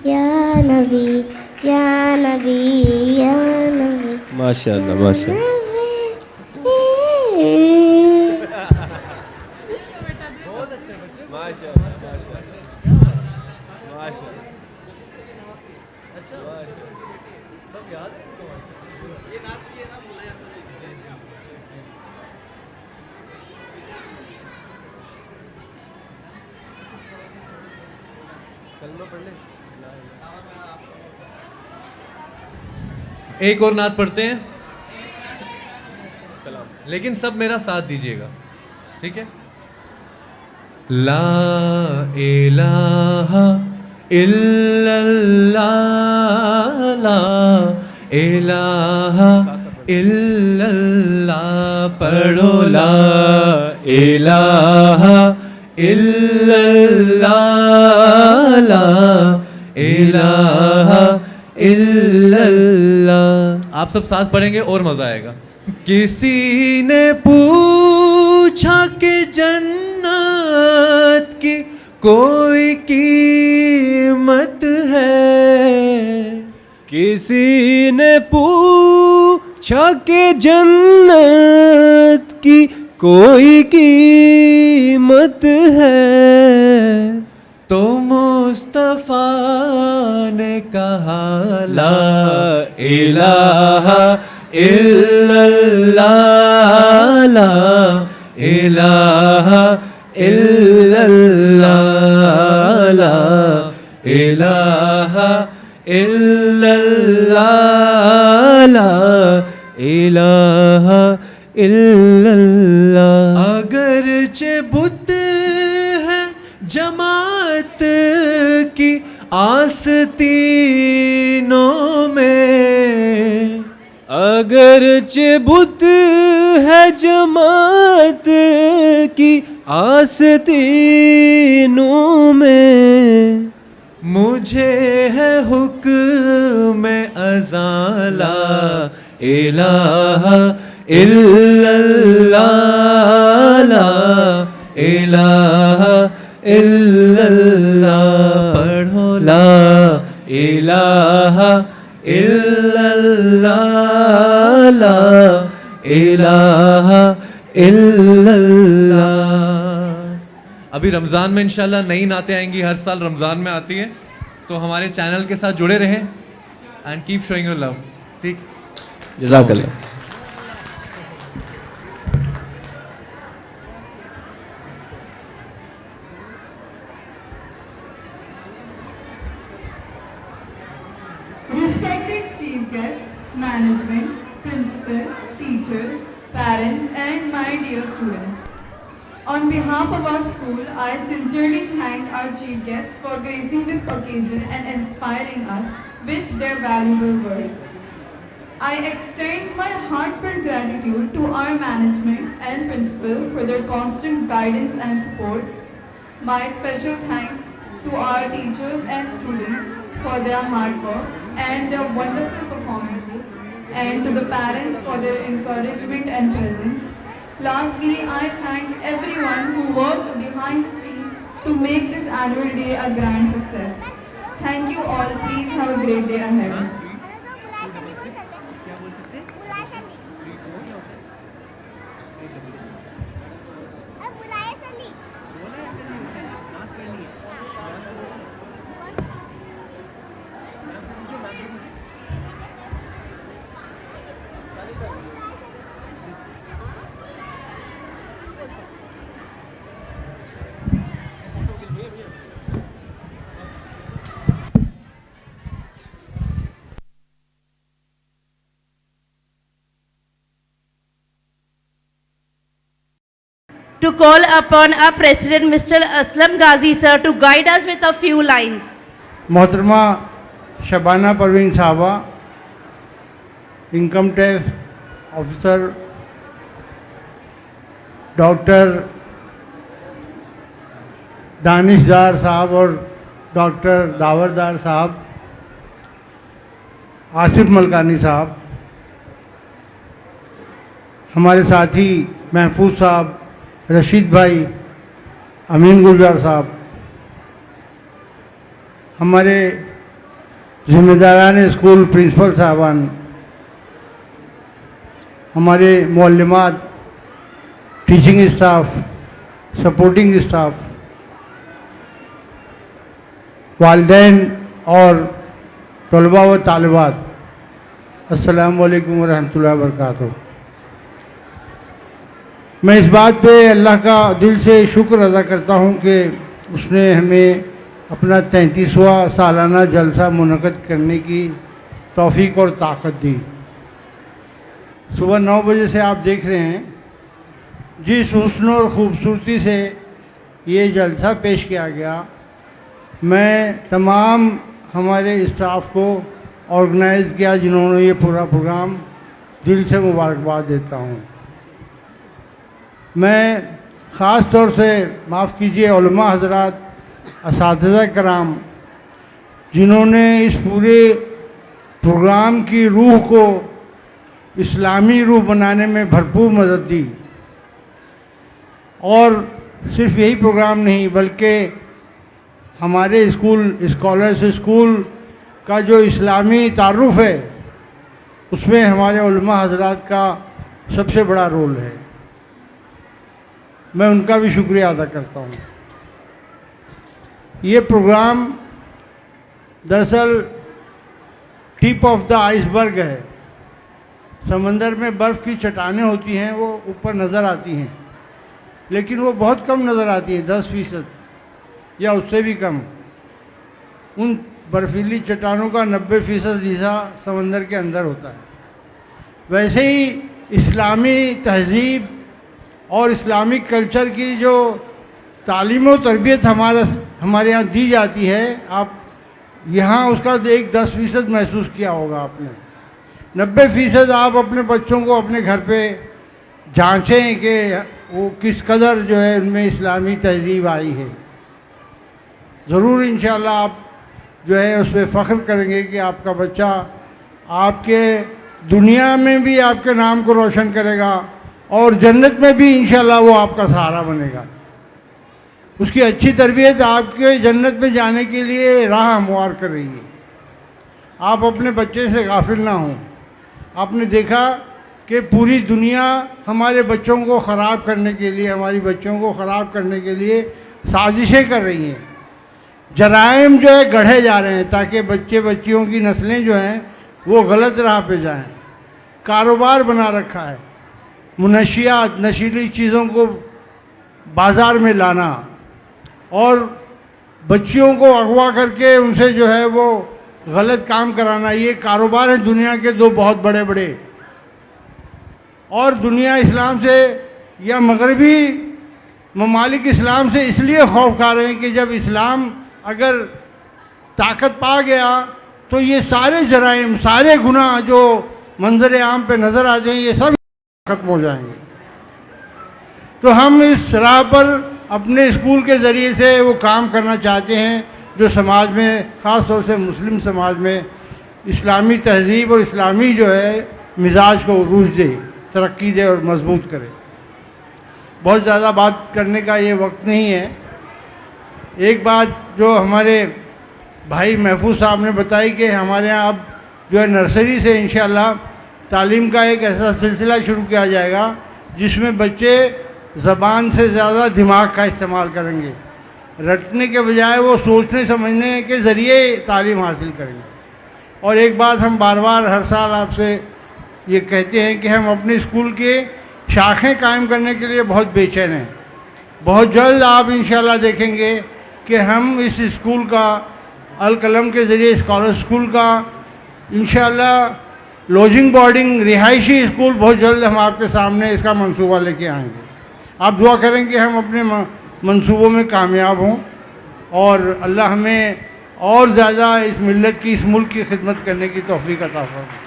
या नबी या नबी या नबी। माशाअल्लाह माशाअल्लाह। एक और नात पढ़ते हैं, लेकिन सब मेरा साथ दीजिएगा, ठीक है। ला इलाहा इल्लल्लाह, ला इलाहा इल्लल्लाह। पढ़ो ला इलाहा इल्लल्लाह, ला इलाहा इल्लल्लाह। आप सब साथ पढ़ेंगे और मजा आएगा। किसी ने पूछा कि जन्नत की कोई कीमत है। किसी ने पूछा कि जन्नत की कोई कीमत है। तो मुस्तफा ने कहा ला इलाहा इल्लल्लाह, ला इलाहा इल्लल्लाह, ला इलाहा इल्लल्लाह, ला इलाहा इल्लल्लाह। अगरचे बुत है जमात की आस्तीनों में। अगरचे बुत है जमात की आस्तीनों में। मुझे है हुक्म अज़ां ला इलाहा इल्लल्लाह, ला इलाहा इल्लल्लाह। पढ़ो ला इलाहा इल्लल्लाह। अभी रमज़ान में इंशाल्लाह नई नातें आएंगी, हर साल रमज़ान में आती हैं, तो हमारे चैनल के साथ जुड़े रहें and keep showing your love. ठीक, जज़ाकल्लाह। Respected Chief Guest, Management, Principal, Teachers, Parents and my dear students. On behalf of our school, I sincerely thank our Chief Guests for gracing this occasion and inspiring us with their valuable words. I extend my heartfelt gratitude to our management and principal for their constant guidance and support. My special thanks to our teachers and students for their hard work and their wonderful performances, and to the parents for their encouragement and presence. Lastly, I thank everyone who worked behind the scenes to make this annual day a grand success. Thank you all. Please have a great day ahead. To call upon our President, Mr. Aslam Ghazi sir, to guide us with a few lines. मोहतरमा शबाना परवीन साहबा, income tax officer, doctor दानिशदार साहब और doctor दावरदार साहब, आसिफ मलकानी साहब, हमारे साथी महफूज साहब, रशीद भाई, अमीन गुलजार साहब, हमारे ज़िम्मेदारान स्कूल प्रिंसिपल साहबान, हमारे मुअल्लिमात, टीचिंग स्टाफ, सपोर्टिंग स्टाफ, वालिदैन और तलबा व तालिबात, अस्सलामु अलैकुम व रहमतुल्लाहि व बरकातुहू। मैं इस बात पे अल्लाह का दिल से शुक्र अदा करता हूँ कि उसने हमें अपना 33वां सालाना जलसा मुनक़्क़द करने की तौफ़ीक और ताकत दी। सुबह 9 बजे से आप देख रहे हैं जिस हुस्न और ख़ूबसूरती से ये जलसा पेश किया गया। मैं तमाम हमारे स्टाफ को ऑर्गेनाइज़ किया जिन्होंने ये पूरा प्रोग्राम, दिल से मुबारकबाद देता हूँ। मैं ख़ास तौर से माफ़ कीजिए उलमा हज़रात, असातिज़ा कराम, जिन्होंने इस पूरे प्रोग्राम की रूह को इस्लामी रूह बनाने में भरपूर मदद दी। और सिर्फ यही प्रोग्राम नहीं बल्कि हमारे स्कूल स्कॉलर्स स्कूल का जो इस्लामी तारुफ़ है उसमें हमारे उलमा हज़रात का सबसे बड़ा रोल है। मैं उनका भी शुक्रिया अदा करता हूँ। ये प्रोग्राम दरअसल टिप ऑफ द आइसबर्ग है। समंदर में बर्फ़ की चट्टानें होती हैं, वो ऊपर नज़र आती हैं, लेकिन वो बहुत कम नज़र आती हैं, 10% या उससे भी कम। उन बर्फीली चट्टानों का 90% हिस्सा समंदर के अंदर होता है। वैसे ही इस्लामी तहज़ीब और इस्लामिक कल्चर की जो तालीम और तरबियत हमारे यहाँ दी जाती है, आप यहाँ उसका एक 10% महसूस किया होगा आपने। 90% आप अपने बच्चों को अपने घर पे जांचें कि वो किस कदर जो है उनमें इस्लामी तहज़ीब आई है। ज़रूर इंशाअल्लाह आप जो है उस पर फ़ख्र करेंगे कि आपका बच्चा आपके दुनिया में भी आपके नाम को रोशन करेगा और जन्नत में भी इंशाअल्लाह वो आपका सहारा बनेगा। उसकी अच्छी तरबियत आपके जन्नत में जाने के लिए राह हमवार कर रही है। आप अपने बच्चे से गाफिल ना हों। आपने देखा कि पूरी दुनिया हमारे बच्चों को ख़राब करने के लिए, हमारी बच्चों को ख़राब करने के लिए साजिशें कर रही हैं। जराइम जो है गढ़े जा रहे हैं ताकि बच्चे बच्चियों की नस्लें जो हैं वो गलत राह पे जाएं। कारोबार बना रखा है, मुनशियात, नशीली चीज़ों को बाज़ार में लाना और बच्चियों को अगवा करके उनसे जो है वो गलत काम कराना, ये कारोबार है दुनिया के दो बहुत बड़े बड़े। और दुनिया इस्लाम से या मगरबी ममालिक इस्लाम से इसलिए खौफ खा रहे हैं कि जब इस्लाम अगर ताकत पा गया तो ये सारे जराइम, सारे गुनाह जो मंजर आम पे नज़र आते हैं ये सब ख़त्म हो जाएंगे। तो हम इस राह पर अपने स्कूल के ज़रिए से वो काम करना चाहते हैं जो समाज में, ख़ास तौर से मुस्लिम समाज में, इस्लामी तहज़ीब और इस्लामी जो है मिजाज को उरूज दे, तरक्की दे और मजबूत करे। बहुत ज़्यादा बात करने का ये वक्त नहीं है। एक बात जो हमारे भाई महफूज साहब ने बताई कि हमारे यहाँ अब जो है नर्सरी से इंशाअल्लाह तालीम का एक ऐसा सिलसिला शुरू किया जाएगा जिसमें बच्चे ज़बान से ज़्यादा दिमाग का इस्तेमाल करेंगे। रटने के बजाय वो सोचने समझने के ज़रिए तालीम हासिल करेंगे। और एक बात हम बार बार हर साल आपसे ये कहते हैं कि हम अपने स्कूल के शाखें कायम करने के लिए बहुत बेचैन हैं। बहुत जल्द आप इंशाअल्लाह देखेंगे कि हम इस स्कूल का अल कलम के ज़रिए स्कॉलर स्कूल का इंशाअल्लाह लॉजिंग बोर्डिंग रिहायशी स्कूल बहुत जल्द हम आपके सामने इसका मंसूबा लेके आएंगे। आप दुआ करें कि हम अपने मंसूबों में कामयाब हों और अल्लाह हमें और ज़्यादा इस मिल्लत की, इस मुल्क की खिदमत करने की तौफीक अता फरमाए।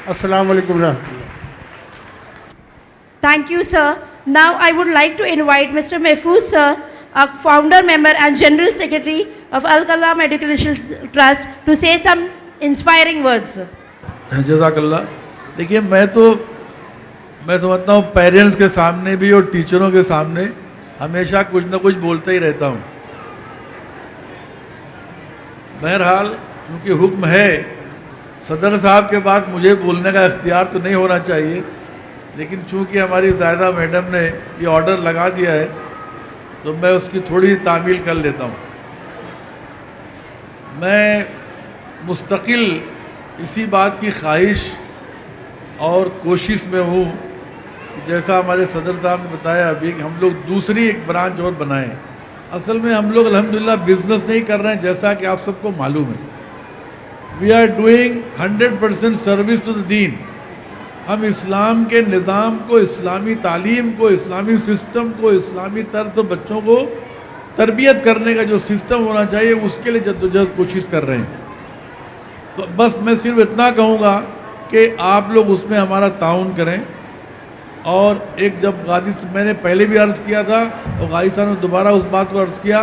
अस्सलाम वालेकुम रहमतुल्लाह। Thank you, sir. Now I would like to invite Mr. Mahfouz, sir, a founder member and general secretary of Al Kalam Educational Trust, to say some inspiring words. जज़ाकल्लाह। देखिए मैं समझता हूँ पेरेंट्स के सामने भी और टीचरों के सामने हमेशा कुछ ना कुछ बोलता ही रहता हूँ। बहरहाल चूँकि हुक्म है, सदर साहब के बाद मुझे बोलने का इख्तियार तो नहीं होना चाहिए, लेकिन चूँकि हमारी ज़ायदा मैडम ने ये ऑर्डर लगा दिया है तो मैं उसकी थोड़ी तामील कर लेता हूँ। मैं मुस्तकिल इसी बात की ख्वाहिश और कोशिश में हूँ कि जैसा हमारे सदर साहब ने बताया अभी कि हम लोग दूसरी एक ब्रांच और बनाएं। असल में हम लोग अल्हम्दुलिल्लाह बिज़नेस नहीं कर रहे हैं, जैसा कि आप सबको मालूम है। We are doing 100% service to the दीन। हम इस्लाम के निज़ाम को, इस्लामी तालीम को, इस्लामी सिस्टम को, इस्लामी तर्ज बच्चों को तरबियत करने का जो सिस्टम होना चाहिए उसके लिए जद्दोजहद कोशिश कर रहे हैं। तो बस मैं सिर्फ इतना कहूँगा कि आप लोग उसमें हमारा ताउन करें। और एक जब गाजी से मैंने पहले भी अर्ज़ किया था और गाजी साहब ने दोबारा उस बात को अर्ज़ किया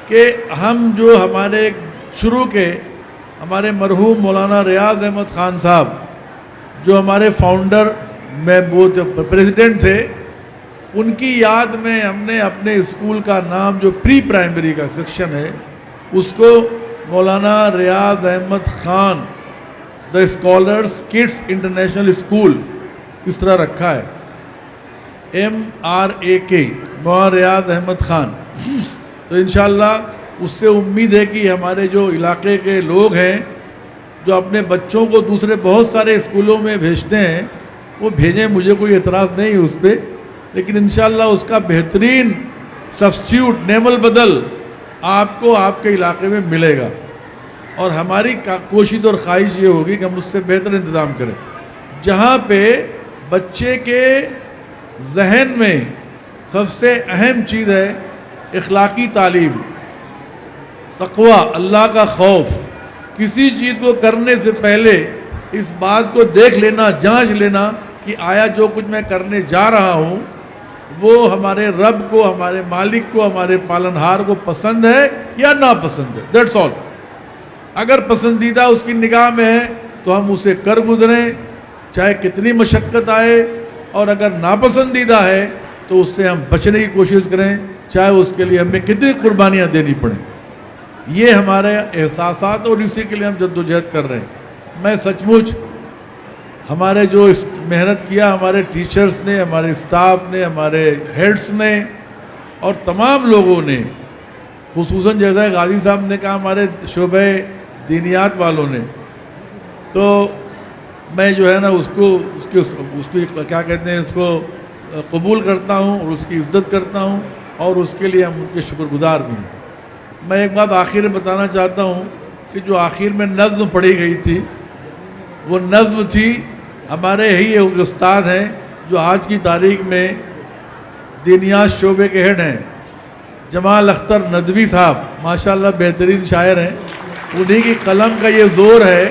कि हम जो हमारे शुरू के हमारे मरहूम मौलाना रियाज़ अहमद ख़ान साहब जो हमारे फाउंडर में वो प्रेसिडेंट थे, उनकी याद में हमने अपने स्कूल का नाम जो प्री प्राइमरी का सेक्शन है उसको मौलाना Riyaz Ahmed Khan the scholars kids international school इस तरह रखा है, MRAK, मौलाना रियाज़ अहमद ख़ान। तो इंशाअल्लाह उससे उम्मीद है कि हमारे जो इलाके के लोग हैं जो अपने बच्चों को दूसरे बहुत सारे स्कूलों में भेजते हैं वो भेजें, मुझे कोई एतराज़ नहीं है उस पर, लेकिन इंशाअल्लाह उसका बेहतरीन सब्स्टिट्यूट नेमल बदल आपको आपके इलाके में मिलेगा। और हमारी कोशिश और ख्वाहिश ये होगी कि हम उससे बेहतर इंतज़ाम करें, जहाँ पे बच्चे के जहन में सबसे अहम चीज़ है इखलाकी तालीम, तक़वा, अल्लाह का खौफ। किसी चीज़ को करने से पहले इस बात को देख लेना, जांच लेना कि आया जो कुछ मैं करने जा रहा हूँ वो हमारे रब को, हमारे मालिक को, हमारे पालनहार को पसंद है या नापसंद है। That's all. अगर पसंदीदा उसकी निगाह में है तो हम उसे कर गुजरें चाहे कितनी मशक्क़त आए, और अगर नापसंदीदा है तो उससे हम बचने की कोशिश करें चाहे उसके लिए हमें कितनी कुर्बानियाँ देनी पड़ें। ये हमारे एहसासात और इसी के लिए हम जद्दोजहद कर रहे हैं। मैं सचमुच हमारे जो मेहनत किया हमारे टीचर्स ने, हमारे स्टाफ ने, हमारे हेड्स ने और तमाम लोगों ने, खुसूसन जैसा गाजी साहब ने कहा हमारे शोबे दीनियात वालों ने, तो मैं जो है ना उसकी क्या कहते हैं इसको कबूल करता हूँ और उसकी इज़्ज़त करता हूँ और उसके लिए हम उनके शुक्रगुजार भी हैं। मैं एक बात आखिर में बताना चाहता हूँ कि जो आखिर में नज़्म पढ़ी गई थी वो नज़्म थी हमारे ही एक उस्ताद हैं जो आज की तारीख में दीनियात शोबे के हेड हैं, जमाल अख्तर नदवी साहब, माशाल्लाह बेहतरीन शायर हैं। उन्हीं की कलम का ये ज़ोर है,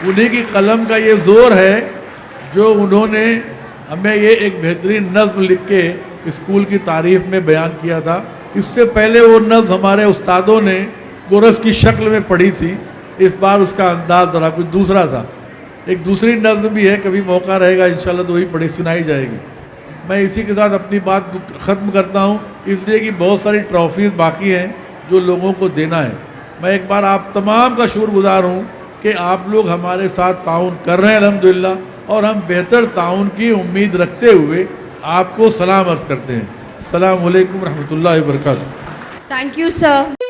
उन्हीं की कलम का ये ज़ोर है जो उन्होंने हमें ये एक बेहतरीन नज़्म लिख के स्कूल की तारीफ़ में बयान किया था। इससे पहले वो नज़्म हमारे उस्तादों ने कोरस की शक्ल में पढ़ी थी, इस बार उसका अंदाज़ ज़रा कुछ दूसरा था। एक दूसरी नज़्म भी है, कभी मौका रहेगा इंशाल्लाह तो वही पढ़ी सुनाई जाएगी। मैं इसी के साथ अपनी बात ख़त्म करता हूँ, इसलिए कि बहुत सारी ट्रॉफीज़ बाकी हैं जो लोगों को देना है। मैं एक बार आप तमाम का शुक्रगुजार हूँ कि आप लोग हमारे साथ ताउन कर रहे हैं अल्हम्दुलिल्लाह, और हम बेहतर ताउन की उम्मीद रखते हुए आपको सलाम अर्ज़ करते हैं। अस्सलामु अलैकुम रहमतुल्लाहि व बरकातहू। Thank you, sir.